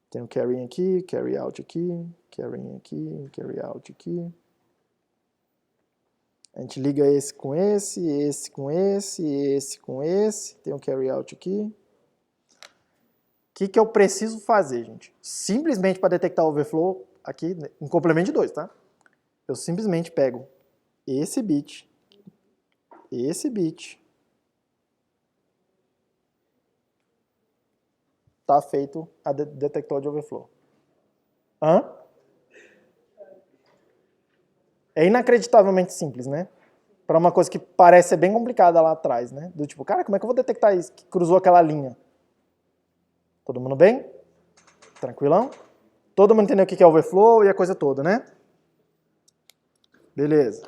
Tem o carry in aqui, carry out aqui, carry in aqui, carry out aqui. A gente liga esse com esse com esse com esse, tem o carry out aqui. O que eu preciso fazer, gente? Simplesmente para detectar o overflow, aqui, em complemento de 2, tá? Eu simplesmente pego esse bit, tá feito a detector de overflow. Hã? É inacreditavelmente simples, né? Para uma coisa que parece ser bem complicada lá atrás, né? Do tipo, cara, como é que eu vou detectar isso que cruzou aquela linha? Todo mundo bem? Tranquilão? Todo mundo entendeu o que é overflow e a coisa toda, né? Beleza.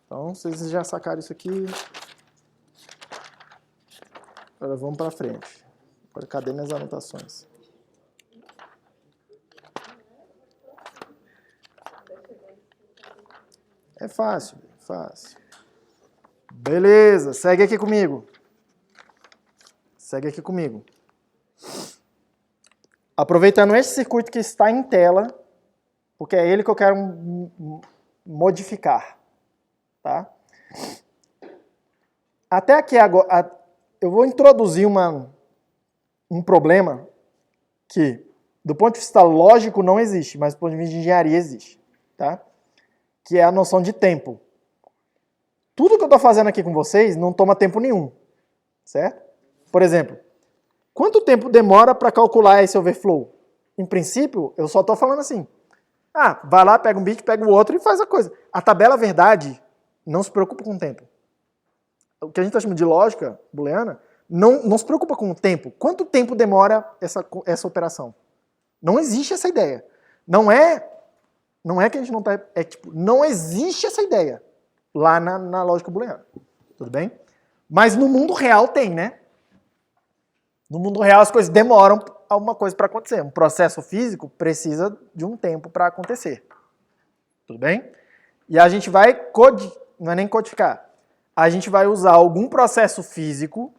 Então, vocês já sacaram isso aqui. Agora vamos para frente. Agora, cadê minhas anotações? É fácil, fácil. Beleza, segue aqui comigo. Aproveitando esse circuito que está em tela, porque é ele que eu quero modificar. Tá? Até aqui agora, eu vou introduzir um problema que, do ponto de vista lógico, não existe, mas do ponto de vista de engenharia existe. Tá? Que é a noção de tempo. Tudo que eu estou fazendo aqui com vocês não toma tempo nenhum. Certo? Por exemplo, quanto tempo demora para calcular esse overflow? Em princípio, eu só estou falando assim. Ah, vai lá, pega um bit, pega o outro e faz a coisa. A tabela verdade não se preocupa com o tempo. O que a gente está chamando de lógica booleana não se preocupa com o tempo. Quanto tempo demora essa operação? Não existe essa ideia. Não é que a gente não está... É tipo, não existe essa ideia lá na lógica booleana. Tudo bem? Mas no mundo real tem, né? No mundo real as coisas demoram alguma coisa para acontecer. Um processo físico precisa de um tempo para acontecer. Tudo bem? E a gente vai não é nem codificar. A gente vai usar algum processo físico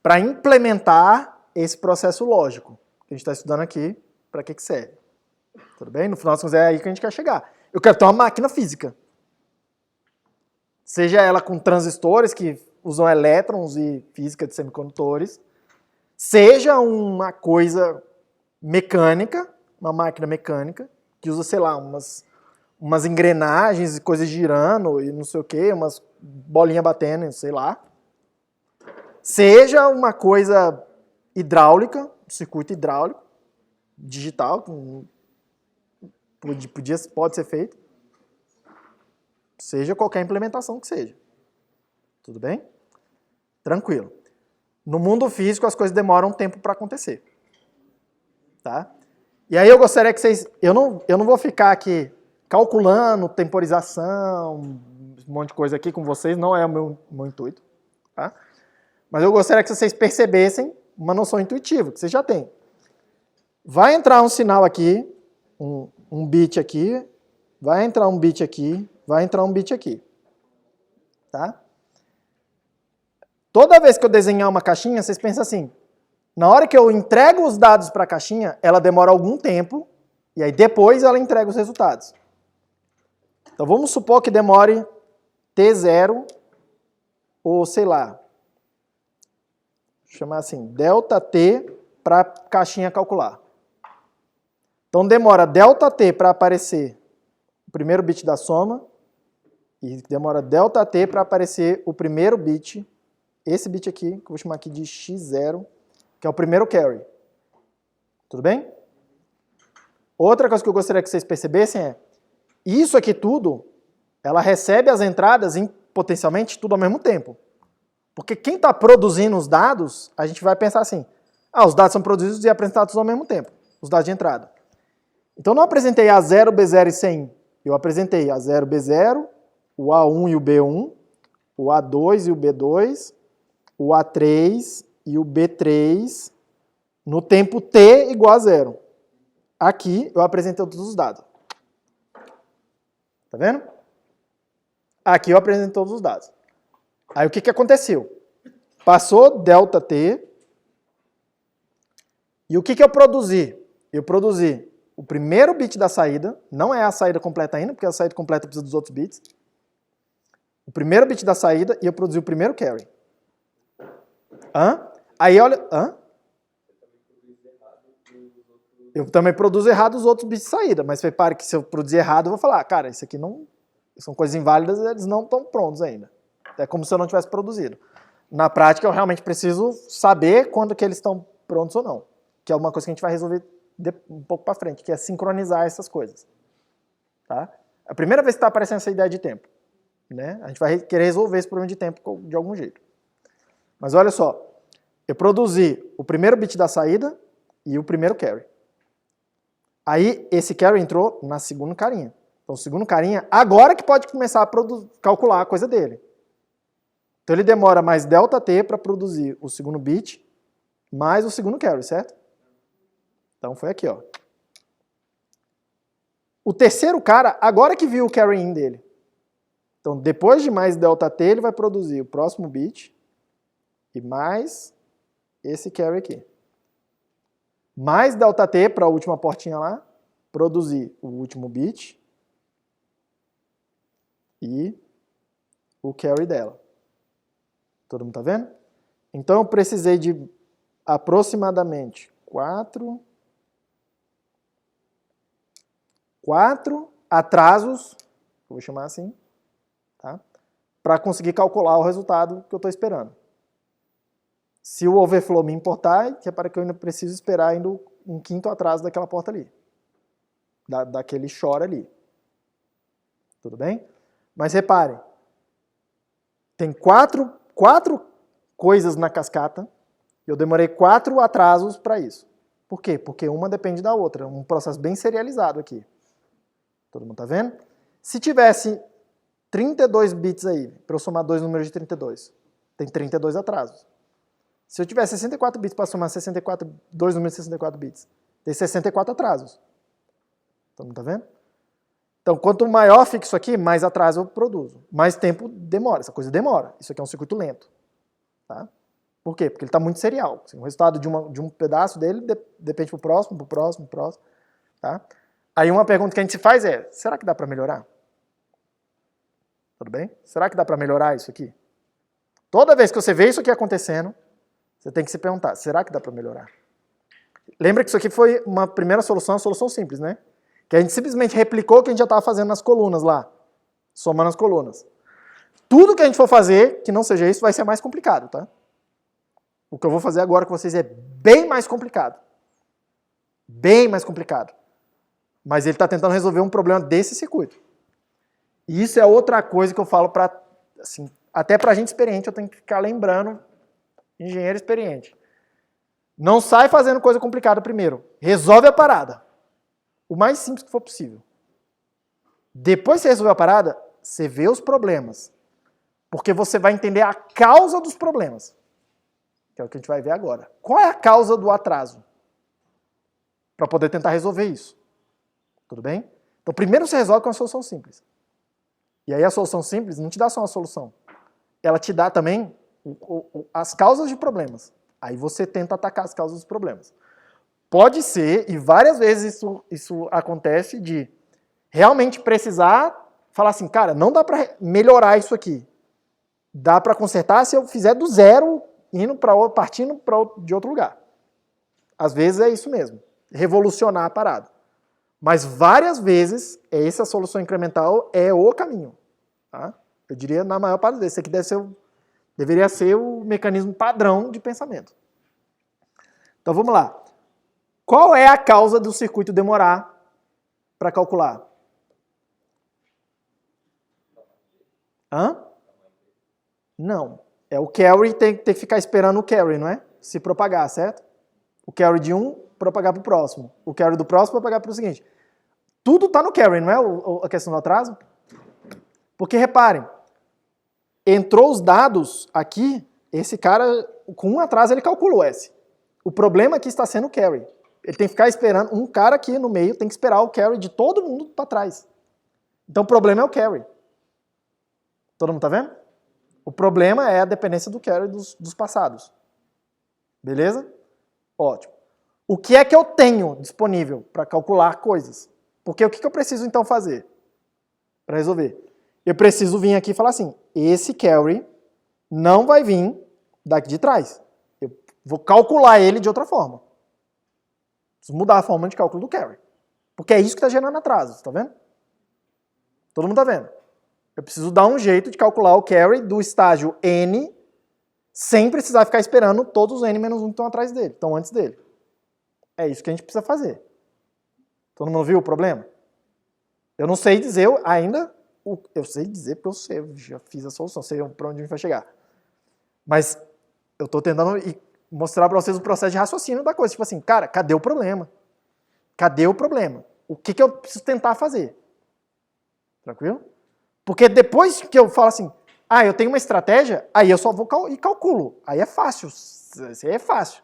para implementar esse processo lógico que a gente está estudando aqui, para que serve. Tudo bem? No final das contas é aí que a gente quer chegar. Eu quero ter uma máquina física. Seja ela com transistores que usam elétrons e física de semicondutores, seja uma coisa mecânica, uma máquina mecânica, que usa, sei lá, umas engrenagens e coisas girando e não sei o que, umas bolinhas batendo, sei lá. Seja uma coisa hidráulica, um circuito hidráulico, digital, pode ser feito. Seja qualquer implementação que seja. Tudo bem? Tranquilo. No mundo físico as coisas demoram um tempo para acontecer. Tá? E aí eu gostaria que vocês... Eu não vou ficar aqui calculando temporização, um monte de coisa aqui com vocês, não é o meu intuito. Tá? Mas eu gostaria que vocês percebessem uma noção intuitiva, que vocês já têm. Vai entrar um sinal aqui, um bit aqui, vai entrar um bit aqui, vai entrar um bit aqui. Tá? Toda vez que eu desenhar uma caixinha, vocês pensam assim, na hora que eu entrego os dados para a caixinha, ela demora algum tempo, e aí depois ela entrega os resultados. Então vamos supor que demore T0, ou sei lá, vou chamar assim, delta T para a caixinha calcular. Então demora delta T para aparecer o primeiro bit da soma, e demora delta T para aparecer o primeiro bit, esse bit aqui, que eu vou chamar aqui de X0, que é o primeiro carry. Tudo bem? Outra coisa que eu gostaria que vocês percebessem é, isso aqui tudo, ela recebe as entradas em potencialmente, tudo ao mesmo tempo. Porque quem está produzindo os dados, a gente vai pensar assim, os dados são produzidos e apresentados ao mesmo tempo, os dados de entrada. Então eu não apresentei A0, B0 e C1. Eu apresentei A0, B0, o A1 e o B1, o A2 e o B2, o A3 e o B3, no tempo T igual a 0. Aqui eu apresentei todos os dados. Tá vendo? Aqui eu apresentei todos os dados. Aí o que aconteceu? Passou ΔT. E o que eu produzi? Eu produzi o primeiro bit da saída, não é a saída completa ainda, porque a saída completa precisa dos outros bits. O primeiro bit da saída e eu produzi o primeiro carry. Aí olha... Eu também produzo errado os outros bits de saída, mas repare que se eu produzir errado, eu vou falar, cara, isso aqui não... São coisas inválidas, eles não estão prontos ainda. É como se eu não tivesse produzido. Na prática, eu realmente preciso saber quando que eles estão prontos ou não. Que é uma coisa que a gente vai resolver um pouco para frente, que é sincronizar essas coisas. Tá? É a primeira vez que está aparecendo essa ideia de tempo. Né? A gente vai querer resolver esse problema de tempo de algum jeito. Mas olha só, eu produzi o primeiro bit da saída e o primeiro carry. Aí esse carry entrou na segunda carinha. Então o segundo carinha, agora que pode começar a calcular a coisa dele. Então ele demora mais ΔT para produzir o segundo bit mais o segundo carry, certo? Então foi aqui, ó. O terceiro cara, agora que viu o carry in dele. Então depois de mais ΔT, ele vai produzir o próximo bit e mais esse carry aqui. Mais ΔT para a última portinha lá, produzir o último bit e o carry dela. Todo mundo tá vendo? Então eu precisei de aproximadamente 4 atrasos, eu vou chamar assim, tá? Para conseguir calcular o resultado que eu estou esperando. Se o overflow me importar, que é para que eu ainda preciso esperar ainda um quinto atraso daquela porta ali. Daquele chora ali. Tudo bem? Mas reparem, tem quatro coisas na cascata e eu demorei 4 atrasos para isso. Por quê? Porque uma depende da outra. É um processo bem serializado aqui. Todo mundo tá vendo? Se tivesse 32 bits aí, para eu somar dois números de 32, tem 32 atrasos. Se eu tiver 64 bits para somar dois números de 64 bits, tem 64 atrasos. Todo mundo tá vendo? Então, quanto maior fica isso aqui, mais atraso eu produzo. Mais tempo demora. Essa coisa demora. Isso aqui é um circuito lento. Tá? Por quê? Porque ele está muito serial. Assim, o resultado de um pedaço dele depende pro próximo, pro próximo, pro próximo. Tá? Aí uma pergunta que a gente se faz é, será que dá para melhorar? Tudo bem? Será que dá para melhorar isso aqui? Toda vez que você vê isso aqui acontecendo, você tem que se perguntar, será que dá para melhorar? Lembra que isso aqui foi uma primeira solução, uma solução simples, né? Que a gente simplesmente replicou o que a gente já estava fazendo nas colunas lá, somando as colunas. Tudo que a gente for fazer, que não seja isso, vai ser mais complicado, tá? O que eu vou fazer agora com vocês é bem mais complicado. Bem mais complicado. Mas ele está tentando resolver um problema desse circuito. E isso é outra coisa que eu falo para, assim, até para gente experiente, eu tenho que ficar lembrando, engenheiro experiente. Não sai fazendo coisa complicada primeiro. Resolve a parada. O mais simples que for possível. Depois que você resolver a parada, você vê os problemas. Porque você vai entender a causa dos problemas. Que é o que a gente vai ver agora. Qual é a causa do atraso? Para poder tentar resolver isso. Tudo bem? Então primeiro você resolve com uma solução simples. E aí a solução simples não te dá só uma solução. Ela te dá também as causas de problemas. Aí você tenta atacar as causas dos problemas. Pode ser, e várias vezes isso acontece, de realmente precisar falar assim, cara, não dá para melhorar isso aqui. Dá para consertar se eu fizer do zero, partindo de outro lugar. Às vezes é isso mesmo, revolucionar a parada. Mas várias vezes, essa solução incremental é o caminho. Tá? Eu diria, na maior parte das vezes, isso aqui deveria ser o mecanismo padrão de pensamento. Então vamos lá. Qual é a causa do circuito demorar para calcular? Não. É o carry, tem que ficar esperando o carry, não é? Se propagar, certo? O carry de um propagar para o próximo. O carry do próximo propagar para o seguinte. Tudo está no carry, não é a questão do atraso? Porque reparem, entrou os dados aqui, esse cara, com um atraso, ele calcula o S. O problema aqui está sendo o carry. Ele tem que ficar esperando, um cara aqui no meio tem que esperar o carry de todo mundo para trás. Então o problema é o carry. Todo mundo está vendo? O problema é a dependência do carry dos passados. Beleza? Ótimo. O que é que eu tenho disponível para calcular coisas? Porque o que eu preciso então fazer para resolver? Eu preciso vir aqui e falar assim, esse carry não vai vir daqui de trás. Eu vou calcular ele de outra forma. Preciso mudar a forma de cálculo do carry. Porque é isso que está gerando atrasos, tá vendo? Todo mundo tá vendo? Eu preciso dar um jeito de calcular o carry do estágio N sem precisar ficar esperando todos os N-1 que estão atrás dele, estão antes dele. É isso que a gente precisa fazer. Todo mundo viu o problema? Eu não sei dizer ainda, eu sei dizer porque eu sei, eu já fiz a solução, sei para onde a gente vai chegar. Mas eu estou tentando mostrar para vocês o processo de raciocínio da coisa. Tipo assim, cara, cadê o problema? Cadê o problema? O que eu preciso tentar fazer? Tranquilo? Porque depois que eu falo assim, eu tenho uma estratégia, aí eu só vou e calculo. Aí é fácil. Isso aí é fácil.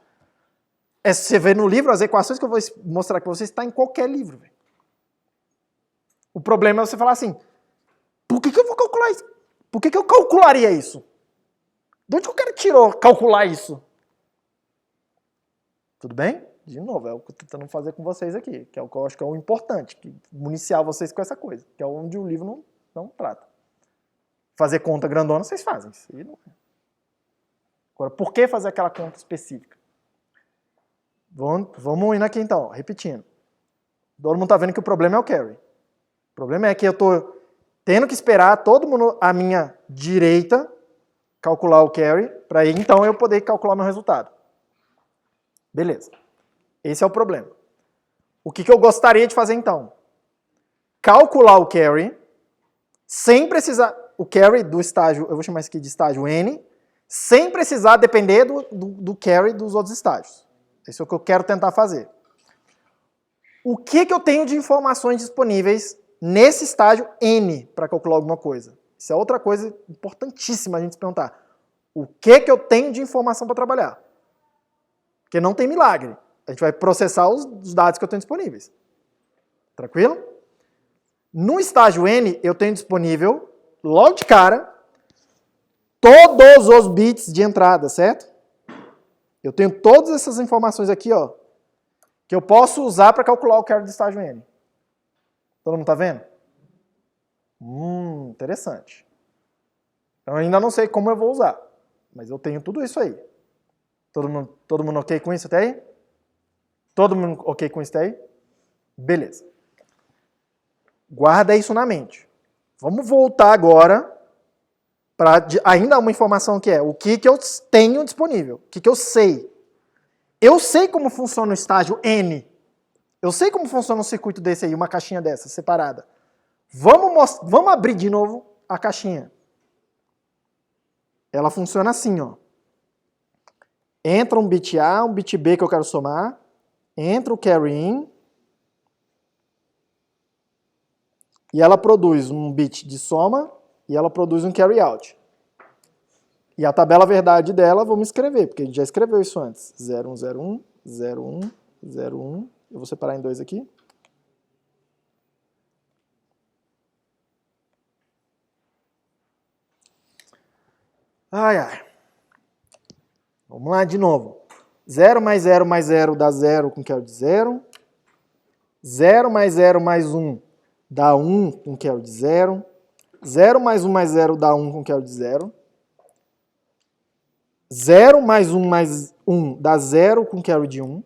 Você vê no livro, as equações que eu vou mostrar para vocês, está em qualquer livro. Véio. O problema é você falar assim, por que eu vou calcular isso? Por que eu calcularia isso? De onde que o cara tirou calcular isso? Tudo bem? De novo, é o que eu estou tentando fazer com vocês aqui, que é o que eu acho que é o importante, que municiar vocês com essa coisa, que é onde o livro não trata. Fazer conta grandona, vocês fazem. Isso aí não é. Agora, por que fazer aquela conta específica? Vamos indo aqui então, repetindo. Todo mundo está vendo que o problema é o carry. O problema é que eu estou tendo que esperar todo mundo à minha direita calcular o carry, para aí então eu poder calcular meu resultado. Beleza. Esse é o problema. O que eu gostaria de fazer então? Calcular o carry, sem precisar, o carry do estágio, eu vou chamar isso aqui de estágio N, sem precisar depender do carry dos outros estágios. Isso é o que eu quero tentar fazer. O que eu tenho de informações disponíveis nesse estágio N para calcular alguma coisa? Isso é outra coisa importantíssima a gente se perguntar. O que eu tenho de informação para trabalhar? Porque não tem milagre. A gente vai processar os dados que eu tenho disponíveis. Tranquilo? No estágio N, eu tenho disponível, logo de cara, todos os bits de entrada, certo? Eu tenho todas essas informações aqui, ó, que eu posso usar para calcular o carry do estágio N. Todo mundo está vendo? Interessante. Eu ainda não sei como eu vou usar, mas eu tenho tudo isso aí. Todo mundo ok com isso até aí? Todo mundo ok com isso até aí? Beleza. Guarda isso na mente. Vamos voltar agora para ainda uma informação que é o que eu tenho disponível, o que eu sei. Eu sei como funciona o estágio N. Eu sei como funciona um circuito desse aí, uma caixinha dessa, separada. Vamos abrir de novo a caixinha. Ela funciona assim, ó. Entra um bit A, um bit B que eu quero somar. Entra o carry in. E ela produz um bit de soma e ela produz um carry out. E a tabela verdade dela, vamos escrever, porque a gente já escreveu isso antes. 0, 1, 0, 1, 0, 1, 0, 1. Eu vou separar em dois aqui. Ai, ai. Vamos lá de novo. 0 mais 0 mais 0 dá 0 com carry de 0. 0 mais 0 mais 1 dá 1 com carry de 0. 0 mais 1 mais 0 dá 1 com carry de 0. 0 mais 1 mais 1 dá 0 com carry de 1.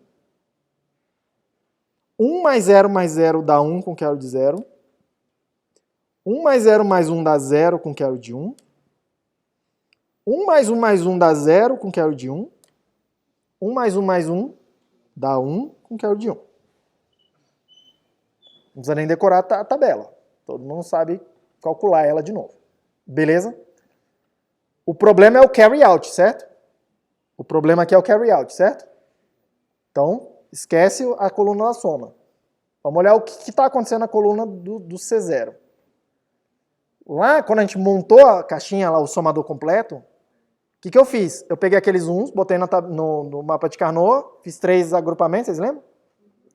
1 mais 0 mais 0 dá 1 com carry de 0. 1 mais 0 mais 1 dá 0 com carry de 1. 1 mais 1 mais 1 dá 0 com carry de 1. 1 mais 1 mais 1 dá 1 com carry de 1. Não precisa nem decorar a tabela. Todo mundo sabe calcular ela de novo. Beleza? O problema é o carry out, certo? O problema aqui é o carry out, certo? Então, esquece a coluna da soma. Vamos olhar o que está acontecendo na coluna do C0. Lá, quando a gente montou a caixinha, lá, o somador completo, o que eu fiz? Eu peguei aqueles uns, botei no mapa de Carnot, fiz 3 agrupamentos, vocês lembram?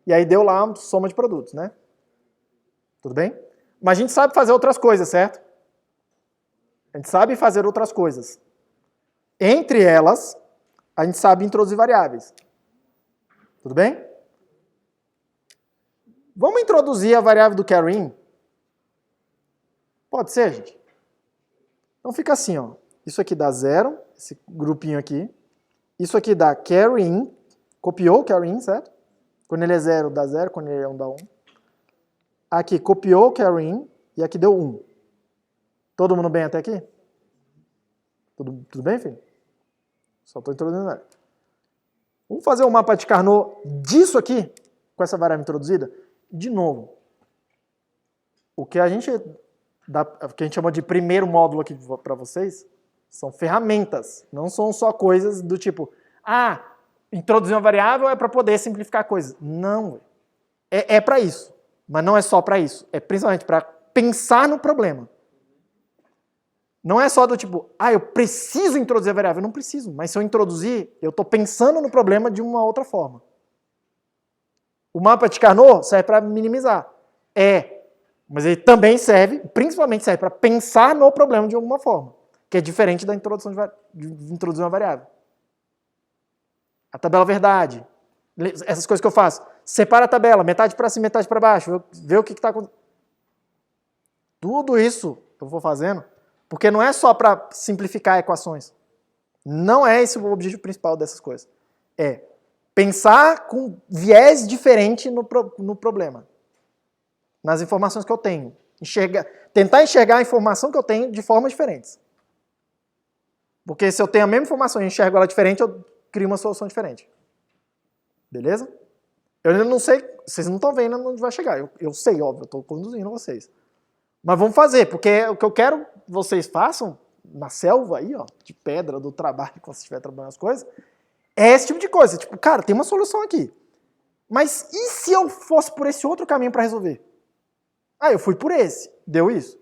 E aí deu lá uma soma de produtos, né? Tudo bem? Mas a gente sabe fazer outras coisas, certo? A gente sabe fazer outras coisas. Entre elas, a gente sabe introduzir variáveis. Tudo bem? Vamos introduzir a variável do carry-in? Pode ser, gente? Então fica assim, ó. Isso aqui dá 0, esse grupinho aqui. Isso aqui dá carry-in. Copiou o carry-in, certo? Quando ele é 0, dá 0. Quando ele é 1, dá 1. Aqui, copiou o carry-in. E aqui deu 1. Todo mundo bem até aqui? Tudo bem, filho? Só estou introduzindo. Vamos fazer um mapa de Carnot disso aqui, com essa variável introduzida? De novo. O que a gente chama de primeiro módulo aqui para vocês são ferramentas. Não são só coisas do tipo, introduzir uma variável é para poder simplificar coisas. Não. É para isso. Mas não é só para isso. É principalmente para pensar no problema. Não é só do tipo, eu preciso introduzir a variável. Eu não preciso, mas se eu introduzir, eu estou pensando no problema de uma outra forma. O mapa de Carnot serve para minimizar. Mas ele também serve, principalmente serve para pensar no problema de alguma forma, que é diferente da introdução de introduzir uma variável. A tabela verdade, essas coisas que eu faço. Separa a tabela, metade para cima, metade para baixo, vê o que está acontecendo. Tudo isso eu vou fazendo, porque não é só para simplificar equações. Não é esse o objetivo principal dessas coisas. É pensar com viés diferente no problema. Nas informações que eu tenho. Tentar enxergar a informação que eu tenho de formas diferentes. Porque se eu tenho a mesma informação e enxergo ela diferente, eu crio uma solução diferente. Beleza? Eu ainda não sei, vocês não estão vendo onde vai chegar. Eu sei, óbvio, eu estou conduzindo vocês. Mas vamos fazer, porque o que eu quero que vocês façam na selva aí, ó, de pedra, do trabalho, quando você estiver trabalhando as coisas, é esse tipo de coisa. Tipo, cara, tem uma solução aqui. Mas e se eu fosse por esse outro caminho para resolver? Eu fui por esse. Deu isso?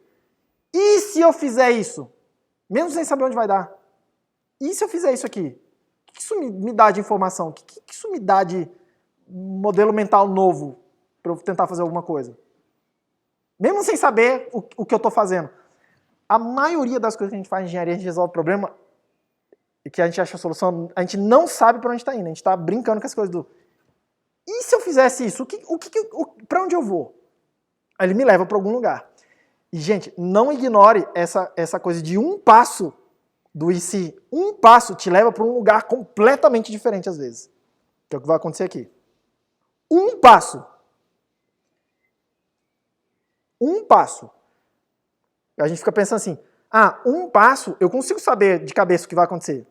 E se eu fizer isso? Mesmo sem saber onde vai dar. E se eu fizer isso aqui? O que isso me dá de informação? O que isso me dá de modelo mental novo para eu tentar fazer alguma coisa? Mesmo sem saber o que eu estou fazendo. A maioria das coisas que a gente faz em engenharia, a gente resolve o problema e que a gente acha a solução, a gente não sabe para onde está indo. A gente está brincando com as coisas do... E se eu fizesse isso? Para onde eu vou? Aí ele me leva para algum lugar. E, gente, não ignore essa coisa de um passo do e se. Um passo te leva para um lugar completamente diferente às vezes. Que é o que vai acontecer aqui. Um passo. Um passo. A gente fica pensando assim, um passo, eu consigo saber de cabeça o que vai acontecer.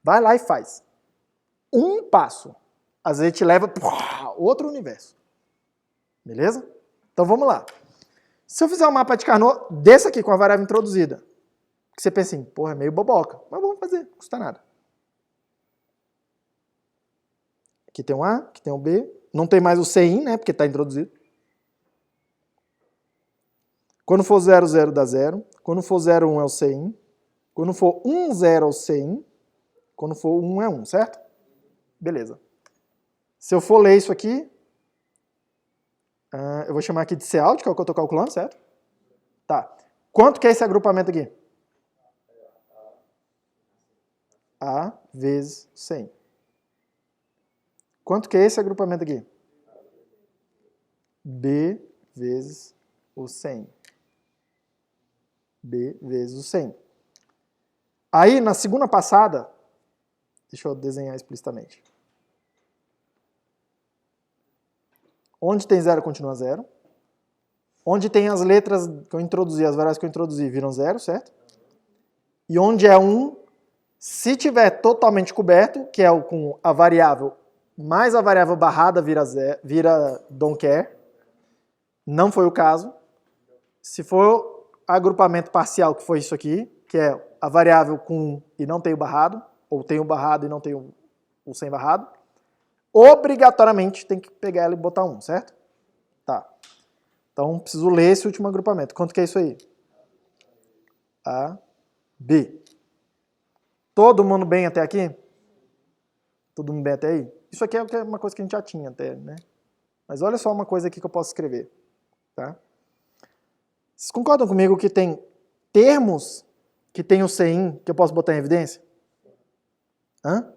Vai lá e faz. Um passo. Às vezes te leva para outro universo. Beleza? Então vamos lá. Se eu fizer um mapa de Carnot desse aqui com a variável introduzida, que você pensa assim, porra, é meio boboca. Mas vamos fazer, não custa nada. Aqui tem um A, aqui tem um B. Não tem mais o CIN, né? Porque está introduzido. Quando for 0, 0 dá 0. Quando for 0, 1 é o CIN. Quando for 1, 0 é o CIN. Quando for 1 é 1, certo? Beleza. Se eu for ler isso aqui, eu vou chamar aqui de Cout, que é o que eu estou calculando, certo? Tá. Quanto que é esse agrupamento aqui? A vezes 100. Quanto que é esse agrupamento aqui? B vezes o 100. B vezes o 100. Aí, na segunda passada, deixa eu desenhar explicitamente. Onde tem 0 continua 0. Onde tem as letras que eu introduzi, as variáveis que eu introduzi, viram 0, certo? E onde é 1, se tiver totalmente coberto, que é com a variável mais a variável barrada vira don't care. Não foi o caso. Se for agrupamento parcial, que foi isso aqui, que é a variável com 1 e não tem o barrado, ou tem o barrado e não tem o sem barrado, obrigatoriamente tem que pegar ela e botar 1, certo? Tá. Então, preciso ler esse último agrupamento. Quanto que é isso aí? A, B. Todo mundo bem até aqui? Todo mundo bem até aí? Isso aqui é uma coisa que a gente já tinha até, né? Mas olha só uma coisa aqui que eu posso escrever, tá? Vocês concordam comigo que tem termos que tem o CIN que eu posso botar em evidência? Hã?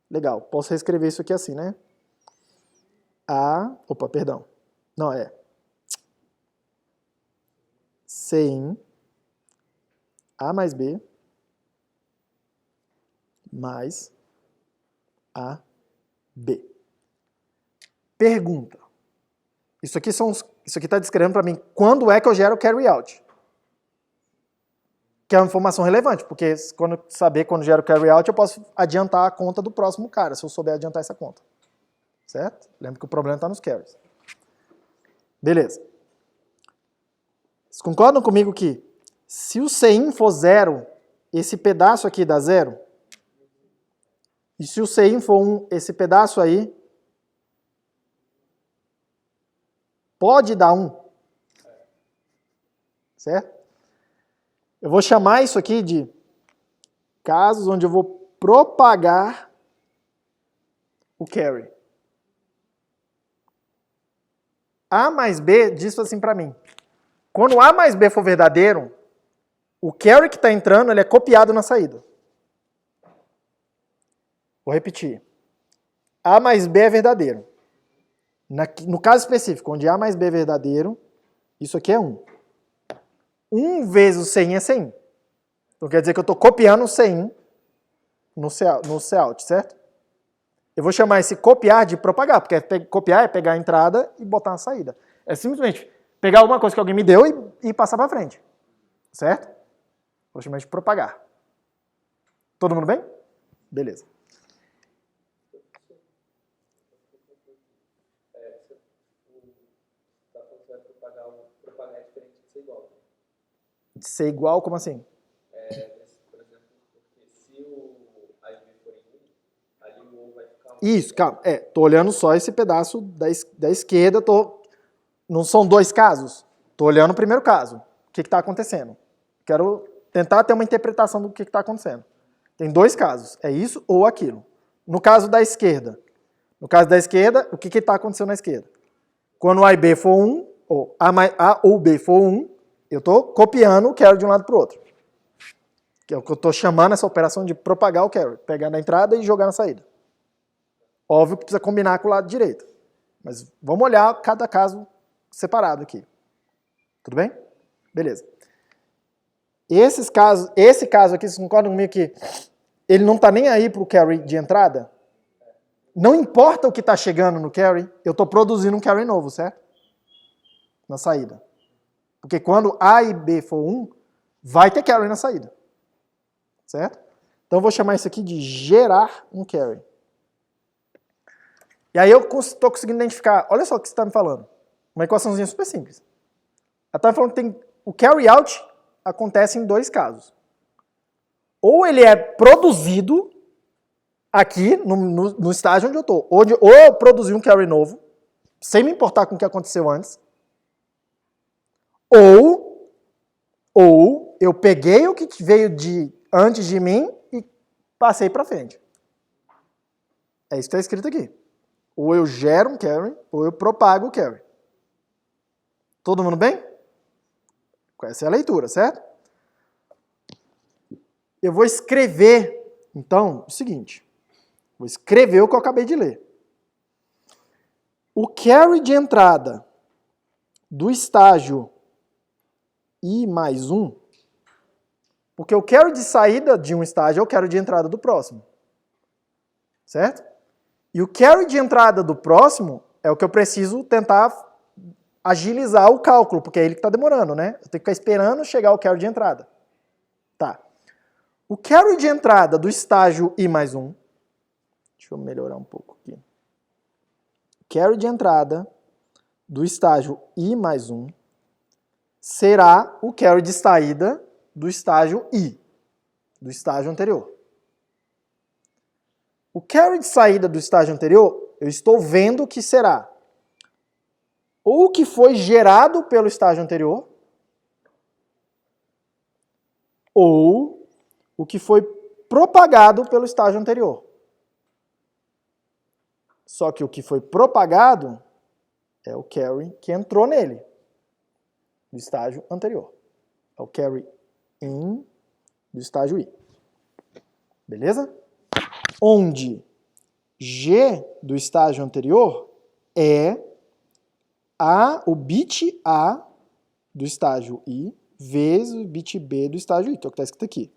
Legal. Posso reescrever isso aqui assim, né? Opa, perdão. Não, é CIN A mais B mais A, B. Pergunta. Isso aqui está descrevendo para mim quando é que eu gero o carry out. Que é uma informação relevante, porque saber quando gero o carry out, eu posso adiantar a conta do próximo cara, se eu souber adiantar essa conta. Certo? Lembra que o problema está nos carries. Beleza. Vocês concordam comigo que se o CIN for 0, esse pedaço aqui dá 0? E se o CIN for 1, esse pedaço aí pode dar 1. Certo? Eu vou chamar isso aqui de casos onde eu vou propagar o carry. A mais B diz assim para mim. Quando A mais B for verdadeiro, o carry que está entrando ele é copiado na saída. Vou repetir. A mais B é verdadeiro. No caso específico, onde A mais B é verdadeiro, isso aqui é 1. 1 vezes o CIN é CIN. Então quer dizer que eu estou copiando o CIN no cout, certo? Eu vou chamar esse copiar de propagar, porque copiar é pegar a entrada e botar na saída. É simplesmente pegar alguma coisa que alguém me deu e passar para frente. Certo? Vou chamar de propagar. Todo mundo bem? Beleza. De ser igual, como assim? Por exemplo, porque se o A e B forem 1, ali o O vai ficar 1. Isso, calma. Tô olhando só esse pedaço da esquerda, não são dois casos. Tô olhando o primeiro caso. O que está acontecendo? Quero tentar ter uma interpretação do que está acontecendo. Tem dois casos, é isso ou aquilo. No caso da esquerda, o que está acontecendo na esquerda? Quando A e B for 1, ou A ou B for 1, eu estou copiando o carry de um lado para o outro. Que é o que eu estou chamando essa operação de propagar o carry. Pegar na entrada e jogar na saída. Óbvio que precisa combinar com o lado direito. Mas vamos olhar cada caso separado aqui. Tudo bem? Beleza. Esse caso aqui, vocês concordam comigo que ele não está nem aí para o carry de entrada? Não importa o que está chegando no carry, eu estou produzindo um carry novo, certo? Na saída. Porque quando A e B for 1, vai ter carry na saída. Certo? Então eu vou chamar isso aqui de gerar um carry. E aí eu estou conseguindo identificar, olha só o que você está me falando. Uma equaçãozinha super simples. Ela está me falando que o carry out acontece em dois casos. Ou ele é produzido aqui, no estágio onde eu estou. Ou eu produzi um carry novo, sem me importar com o que aconteceu antes. Ou eu peguei o que veio antes de mim e passei para frente. É isso que está escrito aqui. Ou eu gero um carry, ou eu propago o carry. Todo mundo bem? Essa é a leitura, certo? Eu vou escrever, então, o seguinte. Vou escrever o que eu acabei de ler. O carry de entrada do estágio I mais 1, porque o carry de saída de um estágio é o carry de entrada do próximo. Certo? E o carry de entrada do próximo é o que eu preciso tentar agilizar o cálculo, porque é ele que está demorando, né? Eu tenho que ficar esperando chegar o carry de entrada. Tá. O carry de entrada do estágio I mais 1, deixa eu melhorar um pouco aqui. Carry de entrada do estágio I mais 1 será o carry de saída do estágio I, do estágio anterior. O carry de saída do estágio anterior, eu estou vendo que será ou o que foi gerado pelo estágio anterior, ou o que foi propagado pelo estágio anterior. Só que o que foi propagado é o carry que entrou nele, do estágio anterior. É o carry in do estágio I. Beleza? Onde G do estágio anterior é o bit A do estágio I vezes o bit B do estágio I, que é o que está escrito aqui.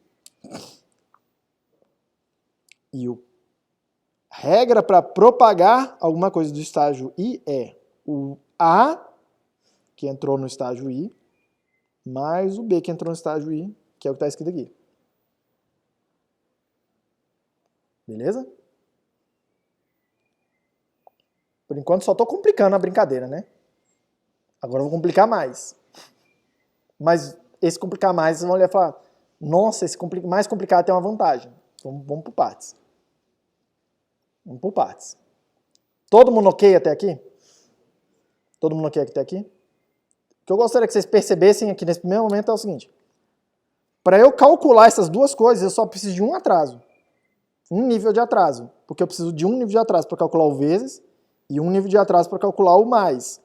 E a regra para propagar alguma coisa do estágio I é o A que entrou no estágio I mais o B que entrou no estágio I, que é o que está escrito aqui. Beleza? Por enquanto só estou complicando a brincadeira, né? Agora eu vou complicar mais. Mas esse complicar mais, vocês vão olhar e falar, nossa, esse mais complicado tem uma vantagem. Vamos por partes. Vamos por partes. Todo mundo ok até aqui? Todo mundo ok até aqui? O que eu gostaria que vocês percebessem aqui nesse primeiro momento é o seguinte. Para eu calcular essas duas coisas, eu só preciso de um atraso. Um nível de atraso. Porque eu preciso de um nível de atraso para calcular o vezes e um nível de atraso para calcular o mais.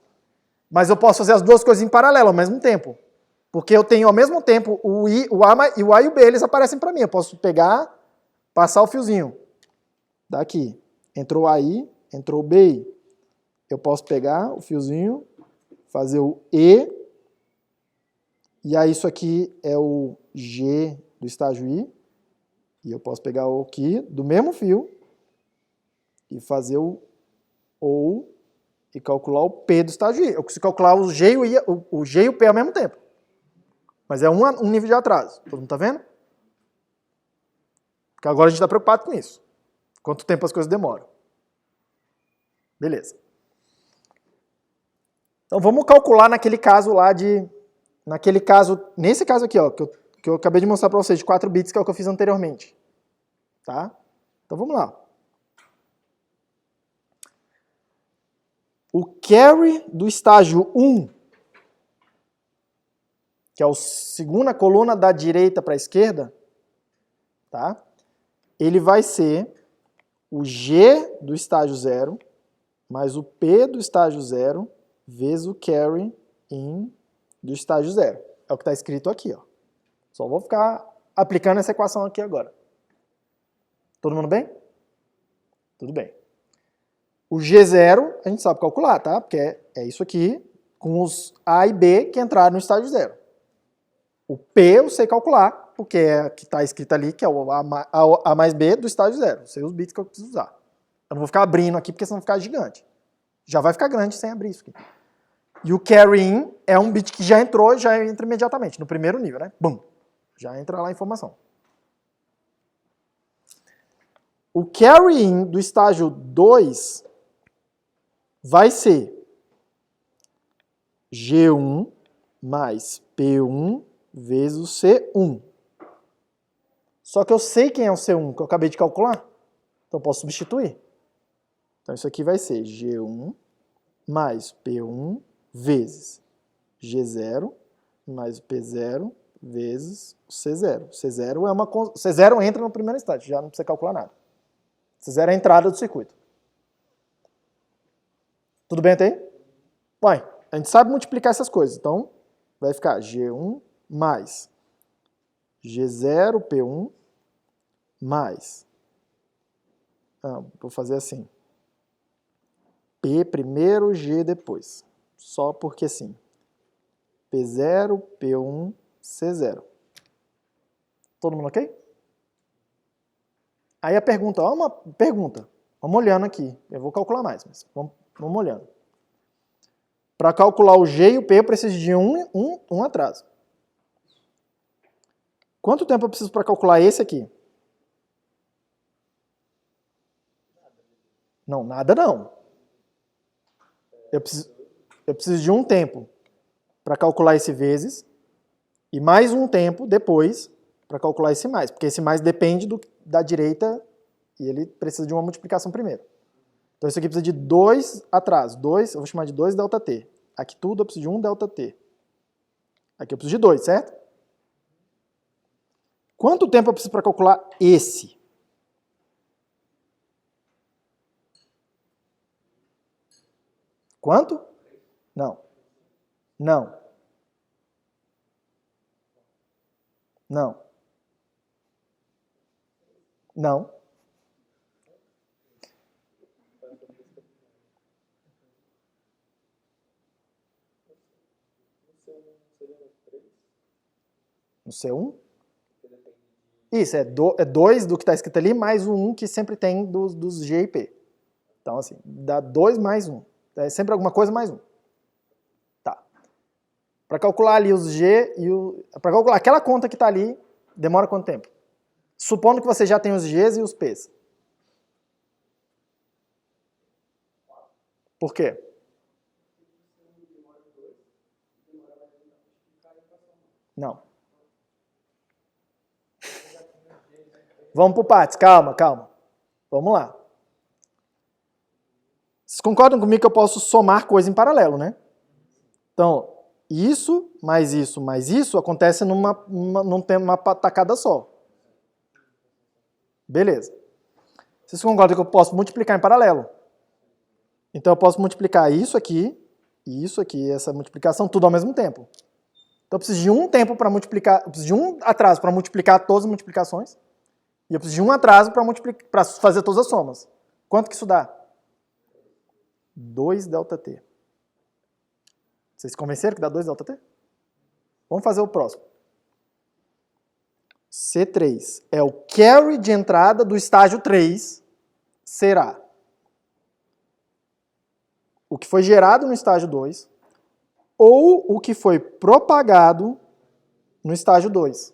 Mas eu posso fazer as duas coisas em paralelo ao mesmo tempo. Porque eu tenho ao mesmo tempo o A e o B, eles aparecem para mim. Eu posso pegar, passar o fiozinho. Daqui. Entrou I, entrou B. Eu posso pegar o fiozinho, fazer o E. E aí isso aqui é o G do estágio I. E eu posso pegar o aqui do mesmo fio e fazer o OU e calcular o P do estágio I. Eu consigo calcular o G e o P ao mesmo tempo. Mas é um nível de atraso. Todo mundo está vendo? Porque agora a gente está preocupado com isso. Quanto tempo as coisas demoram. Beleza. Então vamos calcular naquele caso lá de... Nesse caso aqui, ó, que eu acabei de mostrar para vocês, de 4 bits, que é o que eu fiz anteriormente. Tá? Então vamos lá. O carry do estágio 1, que é a segunda coluna da direita para a esquerda, tá? Ele vai ser o G do estágio 0 mais o P do estágio 0 vezes o carry in do estágio 0. É o que está escrito aqui, ó. Só vou ficar aplicando essa equação aqui agora. Todo mundo bem? Tudo bem. O G0 a gente sabe calcular, tá? Porque é isso aqui com os A e B que entraram no estágio 0. O P eu sei calcular, porque é o que está escrito ali, que é o A mais B do estágio 0. Sei os bits que eu preciso usar. Eu não vou ficar abrindo aqui, porque senão vai ficar gigante. Já vai ficar grande sem abrir isso aqui. E o carry in é um bit que já entrou e já entra imediatamente, no primeiro nível, né? Bum! Já entra lá a informação. O carry in do estágio 2 vai ser G1 mais P1 vezes o C1. Só que eu sei quem é o C1, que eu acabei de calcular. Então eu posso substituir. Então isso aqui vai ser G1 mais P1 vezes G0 mais P0 vezes o C0. C0 entra no primeiro estágio, já não precisa calcular nada. C0 é a entrada do circuito. Tudo bem até aí? Ué, a gente sabe multiplicar essas coisas, então vai ficar G1 mais G0 P1 mais, vou fazer assim, P primeiro, G depois, só porque sim, P0, P1, C0. Todo mundo ok? Aí a pergunta, uma pergunta, vamos olhando aqui, eu vou calcular mais, mas vamos olhando. Para calcular o G e o P eu preciso de um atraso. Quanto tempo eu preciso para calcular esse aqui? Não, nada não. Eu preciso de um tempo para calcular esse vezes E mais um tempo depois para calcular esse mais, porque esse mais depende da direita e ele precisa de uma multiplicação primeiro. Então isso aqui precisa de 2 atrás, 2, eu vou chamar de 2 ΔT. Aqui tudo eu preciso de 1 ΔT. Aqui eu preciso de 2, certo? Quanto tempo eu preciso para calcular esse? Quanto? Não. Não. Não. Não. No C1? Isso, é 2 do que está escrito ali, mais o 1 que sempre tem dos G e P. Então, assim, dá 2 mais 1. É sempre alguma coisa mais 1. Tá. Para calcular ali os G e o... Para calcular aquela conta que está ali, demora quanto tempo? Supondo que você já tem os Gs e os Ps. Por quê? Não. Vamos por partes, calma. Vamos lá. Vocês concordam comigo que eu posso somar coisa em paralelo, né? Então, isso mais isso acontece numa tacada só. Beleza. Vocês concordam que eu posso multiplicar em paralelo? Então eu posso multiplicar isso aqui, essa multiplicação, tudo ao mesmo tempo. Então eu preciso de um tempo para multiplicar, eu preciso de um atraso para multiplicar todas as multiplicações, e eu preciso de um atraso para fazer todas as somas. Quanto que isso dá? 2 ΔT. Vocês se convenceram que dá 2 ΔT? Vamos fazer o próximo. C3 é o carry de entrada do estágio 3, será o que foi gerado no estágio 2 ou o que foi propagado no estágio 2.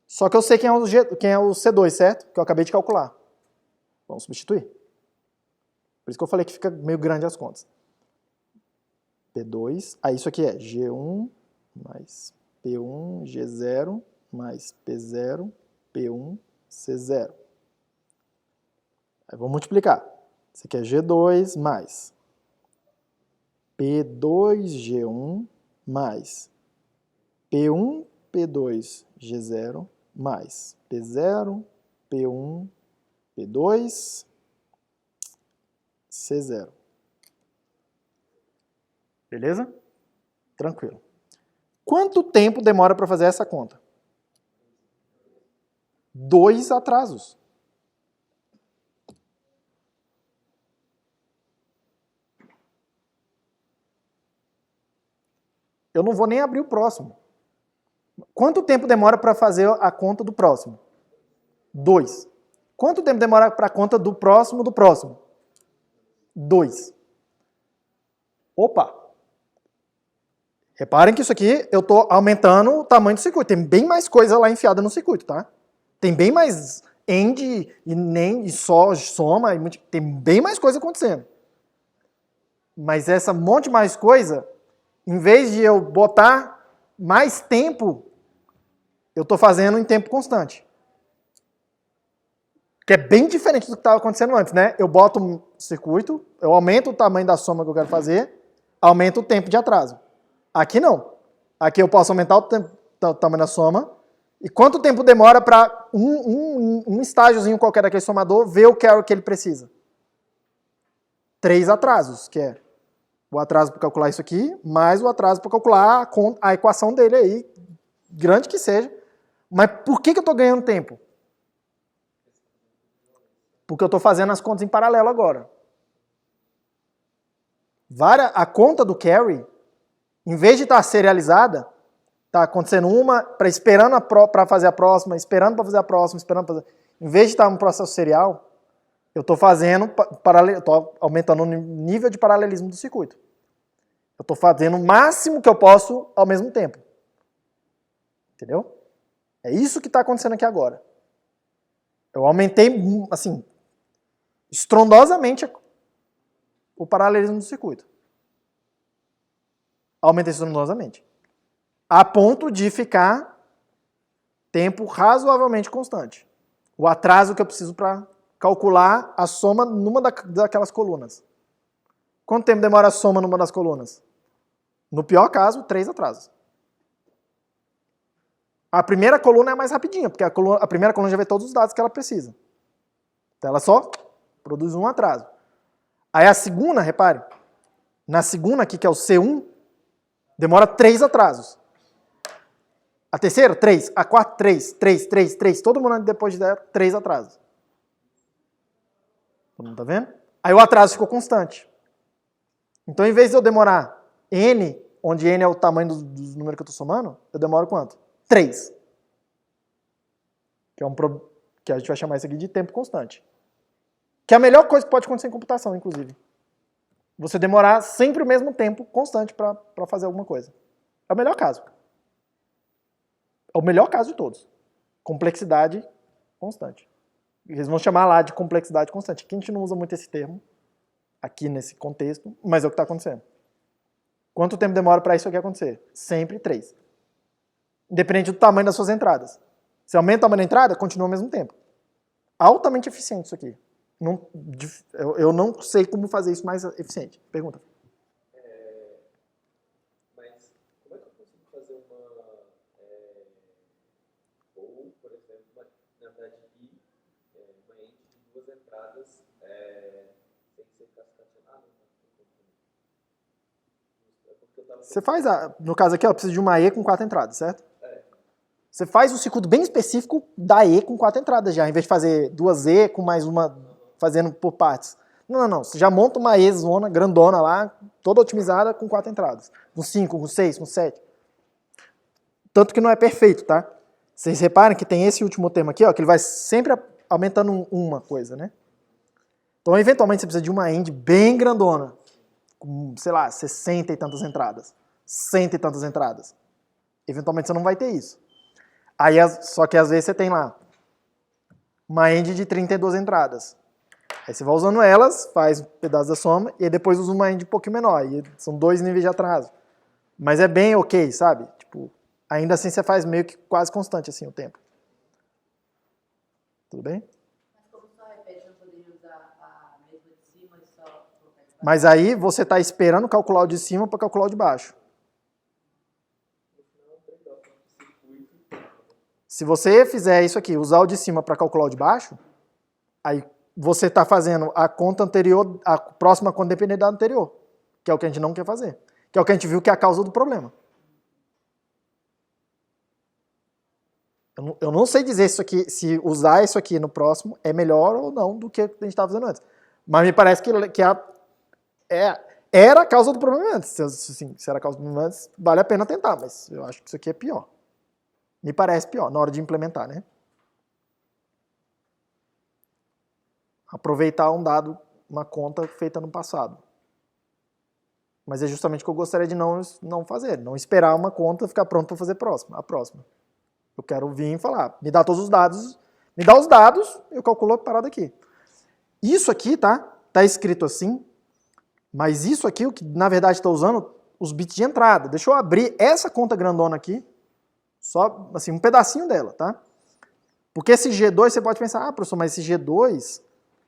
Só que eu sei quem é o C2, certo? Que eu acabei de calcular. Vamos substituir. Por isso que eu falei que fica meio grande as contas. P2, aí isso aqui é G1 mais P1, G0 mais P0, P1, C0. Aí vou multiplicar. Isso aqui é G2 mais P2G1 mais P1, P2, G0 mais P0, P1, P2, C0. Beleza? Tranquilo. Quanto tempo demora para fazer essa conta? 2 atrasos. Eu não vou nem abrir o próximo. Quanto tempo demora para fazer a conta do próximo? 2. Quanto tempo demora para a conta do próximo do próximo? 2. Opa! Reparem que isso aqui eu estou aumentando o tamanho do circuito. Tem bem mais coisa lá enfiada no circuito, tá? Tem bem mais AND e NAND e só soma. Tem bem mais coisa acontecendo. Mas essa monte mais coisa, em vez de eu botar mais tempo, eu estou fazendo em tempo constante. Que é bem diferente do que estava acontecendo antes, né? Eu boto um circuito, eu aumento o tamanho da soma que eu quero fazer, aumento o tempo de atraso. Aqui não. Aqui eu posso aumentar o tamanho da soma. E quanto tempo demora para um estágiozinho qualquer daquele somador ver o carry que ele precisa? 3 atrasos, que é o atraso para calcular isso aqui, mais o atraso para calcular a equação dele aí, grande que seja. Mas por que eu estou ganhando tempo? Porque eu estou fazendo as contas em paralelo agora. A conta do carry, em vez de estar serializada, está acontecendo uma, esperando para fazer a próxima, esperando para fazer a próxima, esperando para fazer... Em vez de estar um processo serial, eu estou fazendo, estou aumentando o nível de paralelismo do circuito. Eu estou fazendo o máximo que eu posso ao mesmo tempo. Entendeu? É isso que está acontecendo aqui agora. Eu aumentei, assim, estrondosamente o paralelismo do circuito. Aumentei estrondosamente. a ponto de ficar tempo razoavelmente constante. O atraso que eu preciso para calcular a soma numa daquelas colunas. Quanto tempo demora a soma numa das colunas? No pior caso, 3 atrasos. A primeira coluna é mais rapidinha, porque a primeira coluna já vê todos os dados que ela precisa. Então ela só produz um atraso. Aí a segunda, repare, na segunda aqui, que é o C1, demora 3 atrasos. A terceira, 3. A quarta, 3. 3, 3, 3. Todo mundo depois de 3 atrasos. Todo mundo tá vendo? Aí o atraso ficou constante. Então, em vez de eu demorar N, onde N é o tamanho dos números que eu estou somando, eu demoro quanto? 3. Que a gente vai chamar isso aqui de tempo constante. Que é a melhor coisa que pode acontecer em computação, inclusive. Você demorar sempre o mesmo tempo constante para fazer alguma coisa. É o melhor caso. É o melhor caso de todos. Complexidade constante. Eles vão chamar lá de complexidade constante. Aqui a gente não usa muito esse termo, aqui nesse contexto, mas é o que está acontecendo. Quanto tempo demora para isso aqui acontecer? Sempre 3. Independente do tamanho das suas entradas. Se aumenta o tamanho da entrada, continua ao mesmo tempo. Altamente eficiente isso aqui. Eu não sei como fazer isso mais eficiente. Pergunta. Mas como é que eu consigo fazer ou, por exemplo, na verdade, uma ente de 2 entradas sem ser cascatenado? Você faz, no caso aqui, eu preciso de uma E com 4 entradas, certo? Você faz um circuito bem específico da E com 4 entradas já, em vez de fazer 2 E com mais uma, fazendo por partes. Não. Você já monta uma E zona, grandona lá, toda otimizada com 4 entradas. Com 5, com 6, com 7. Tanto que não é perfeito, tá? Vocês reparem que tem esse último termo aqui, ó, que ele vai sempre aumentando uma coisa, né? Então, eventualmente, você precisa de uma end bem grandona, com, sei lá, 60 e tantas entradas, 100 e tantas entradas. Eventualmente, você não vai ter isso. Aí, só que às vezes você tem lá uma end de 32 entradas. Aí você vai usando elas, faz um pedaço da soma, e aí depois usa uma end um pouquinho menor. E são 2 níveis de atraso. Mas é bem ok, sabe? Tipo, ainda assim você faz meio que quase constante assim o tempo. Tudo bem? Mas como só repete, não poderia usar a mesma de cima e só colocar de baixo? Mas aí você está esperando calcular o de cima para calcular o de baixo. Se você fizer isso aqui, usar o de cima para calcular o de baixo, aí você está fazendo a conta anterior, a próxima conta dependente da anterior, que é o que a gente não quer fazer, que é o que a gente viu que é a causa do problema. Eu não sei dizer isso aqui, se usar isso aqui no próximo é melhor ou não do que a gente estava fazendo antes. Mas me parece que era a causa do problema antes. Se era a causa do problema antes, vale a pena tentar, mas eu acho que isso aqui é pior. Me parece pior na hora de implementar, né? Aproveitar um dado, uma conta feita no passado. Mas é justamente o que eu gostaria de não fazer. Não esperar uma conta ficar pronta para fazer a próxima. Eu quero vir e falar, me dá todos os dados, me dá os dados, eu calculo a parada aqui. Isso aqui, tá? Tá escrito assim, mas isso aqui, o que na verdade está usando, os bits de entrada. Deixa eu abrir essa conta grandona aqui, só assim, um pedacinho dela, tá? Porque esse G2, você pode pensar, professor, mas esse G2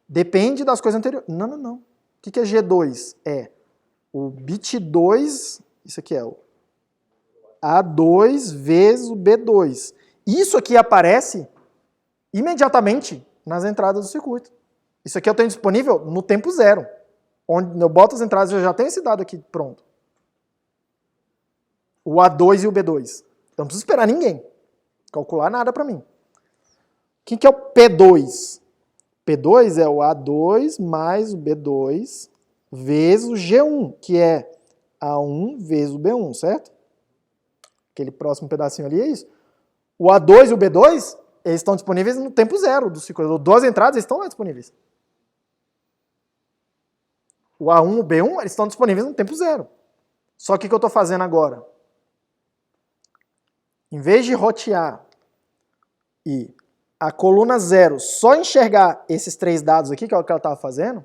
depende das coisas anteriores. Não. O que é G2? É o bit 2, isso aqui é o A2 vezes o B2. Isso aqui aparece imediatamente nas entradas do circuito. Isso aqui eu tenho disponível no tempo zero. Onde eu boto as entradas, eu já tenho esse dado aqui pronto. O A2 e o B2. Então não preciso esperar ninguém calcular nada para mim. O que é o P2? P2 é o A2 mais o B2 vezes o G1, que é A1 vezes o B1, certo? Aquele próximo pedacinho ali é isso. O A2 e o B2, eles estão disponíveis no tempo zero do circuito. Duas entradas, eles estão lá disponíveis. O A1 e o B1, eles estão disponíveis no tempo zero. Só que o que eu estou fazendo agora? Em vez de rotear e a coluna 0 só enxergar esses 3 dados aqui, que é o que ela estava fazendo,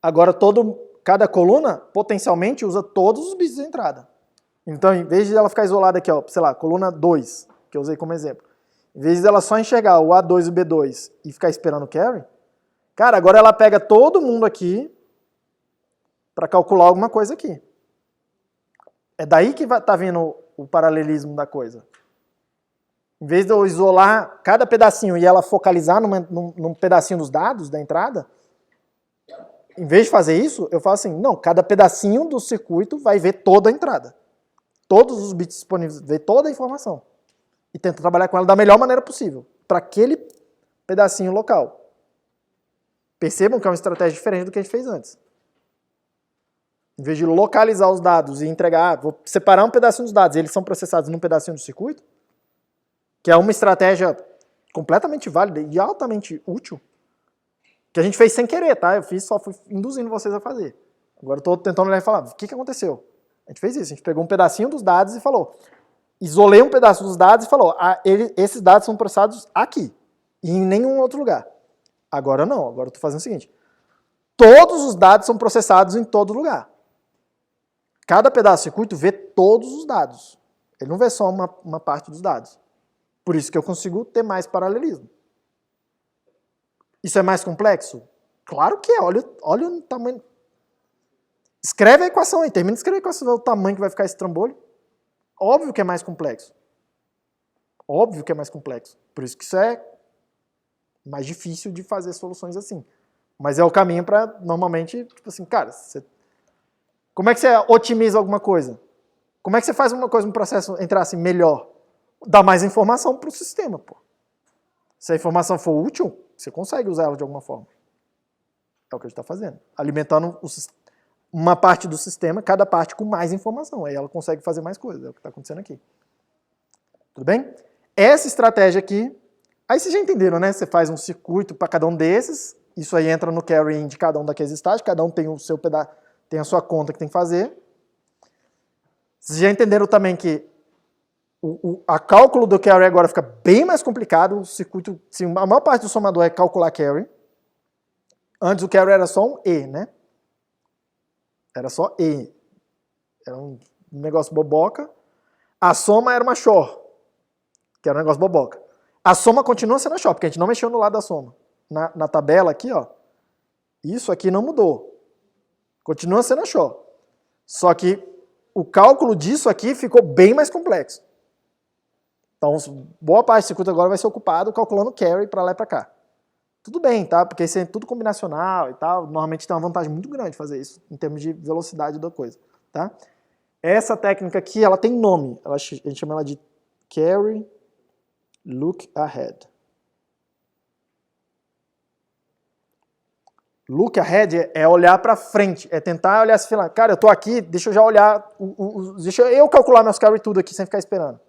agora cada coluna potencialmente usa todos os bits de entrada. Então, em vez de ela ficar isolada aqui, ó, sei lá, coluna 2, que eu usei como exemplo, em vez dela só enxergar o A2 e o B2 e ficar esperando o carry, cara, agora ela pega todo mundo aqui para calcular alguma coisa aqui. É daí que tá vindo o paralelismo da coisa. Em vez de eu isolar cada pedacinho e ela focalizar num pedacinho dos dados da entrada, em vez de fazer isso, eu falo assim, não, cada pedacinho do circuito vai ver toda a entrada. Todos os bits disponíveis, ver toda a informação. E tenta trabalhar com ela da melhor maneira possível, para aquele pedacinho local. Percebam que é uma estratégia diferente do que a gente fez antes. Em vez de localizar os dados e entregar, vou separar um pedacinho dos dados, e eles são processados num pedacinho do circuito, que é uma estratégia completamente válida e altamente útil, que a gente fez sem querer, tá? Eu fiz, só fui induzindo vocês a fazer. Agora eu estou tentando olhar e falar, o que aconteceu? A gente fez isso, a gente pegou um pedacinho dos dados e falou, isolei um pedaço dos dados e falou, esses dados são processados aqui, e em nenhum outro lugar. Agora não, agora eu estou fazendo o seguinte, todos os dados são processados em todo lugar. Cada pedaço do circuito vê todos os dados. Ele não vê só uma parte dos dados. Por isso que eu consigo ter mais paralelismo. Isso é mais complexo? Claro que é. Olha o tamanho. Escreve a equação aí. Termina de escrever a equação. Vê o tamanho que vai ficar esse trambolho. Óbvio que é mais complexo. Óbvio que é mais complexo. Por isso que isso é mais difícil de fazer soluções assim. Mas é o caminho para, normalmente, tipo assim, cara, como é que você otimiza alguma coisa? Como é que você faz uma coisa, um processo entrar assim melhor? Dá mais informação para o sistema, pô. Se a informação for útil, você consegue usar ela de alguma forma. É o que a gente está fazendo. Alimentando uma parte do sistema, cada parte com mais informação. Aí ela consegue fazer mais coisas. É o que está acontecendo aqui. Tudo bem? Essa estratégia aqui, aí vocês já entenderam, né? Você faz um circuito para cada um desses. Isso aí entra no carry-in de cada um daqueles estágios. Cada um tem o seu pedaço, tem a sua conta que tem que fazer. Vocês já entenderam também que a cálculo do carry agora fica bem mais complicado. O circuito, a maior parte do somador é calcular carry. Antes o carry era só um E, né? Era só E. Era um negócio boboca. A soma era uma XOR, que era um negócio boboca. A soma continua sendo a XOR, porque a gente não mexeu no lado da soma. Na tabela aqui, ó, isso aqui não mudou. Continua sendo a XOR. Só que o cálculo disso aqui ficou bem mais complexo. Então, boa parte do circuito agora vai ser ocupado calculando carry para lá e para cá. Tudo bem, tá? Porque isso é tudo combinacional e tal. Normalmente tem uma vantagem muito grande fazer isso, em termos de velocidade da coisa, tá? Essa técnica aqui, ela tem nome. A gente chama ela de carry look ahead. Look ahead é olhar para frente, é tentar olhar assim, falar, cara, eu tô aqui, deixa eu já olhar, deixa eu calcular meus carry tudo aqui sem ficar esperando.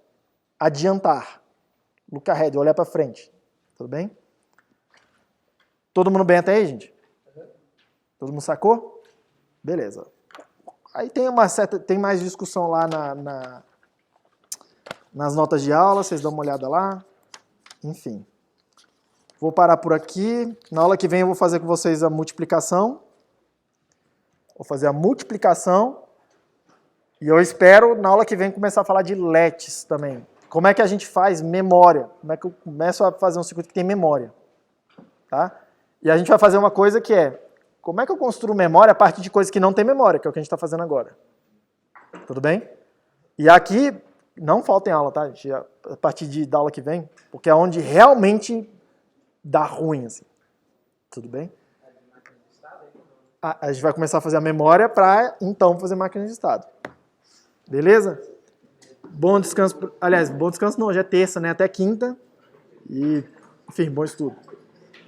Adiantar. Look ahead, olhar para frente. Tudo bem? Todo mundo bem até aí, gente? Todo mundo sacou? Beleza. Aí tem mais discussão lá nas notas de aula, vocês dão uma olhada lá. Enfim. Vou parar por aqui. Na aula que vem eu vou fazer com vocês a multiplicação. Vou fazer a multiplicação. E eu espero, na aula que vem, começar a falar de LETs também. Como é que a gente faz memória? Como é que eu começo a fazer um circuito que tem memória? Tá? E a gente vai fazer uma coisa que é, como é que eu construo memória a partir de coisas que não tem memória, que é o que a gente está fazendo agora. Tudo bem? E aqui, não faltem aula, tá? A partir da aula que vem, porque é onde realmente dá ruim, assim. Tudo bem? A gente vai começar a fazer a memória para, então, fazer máquina de estado. Beleza? Bom descanso. Aliás, bom descanso não, hoje é terça, né? Até quinta. E, enfim, bom estudo.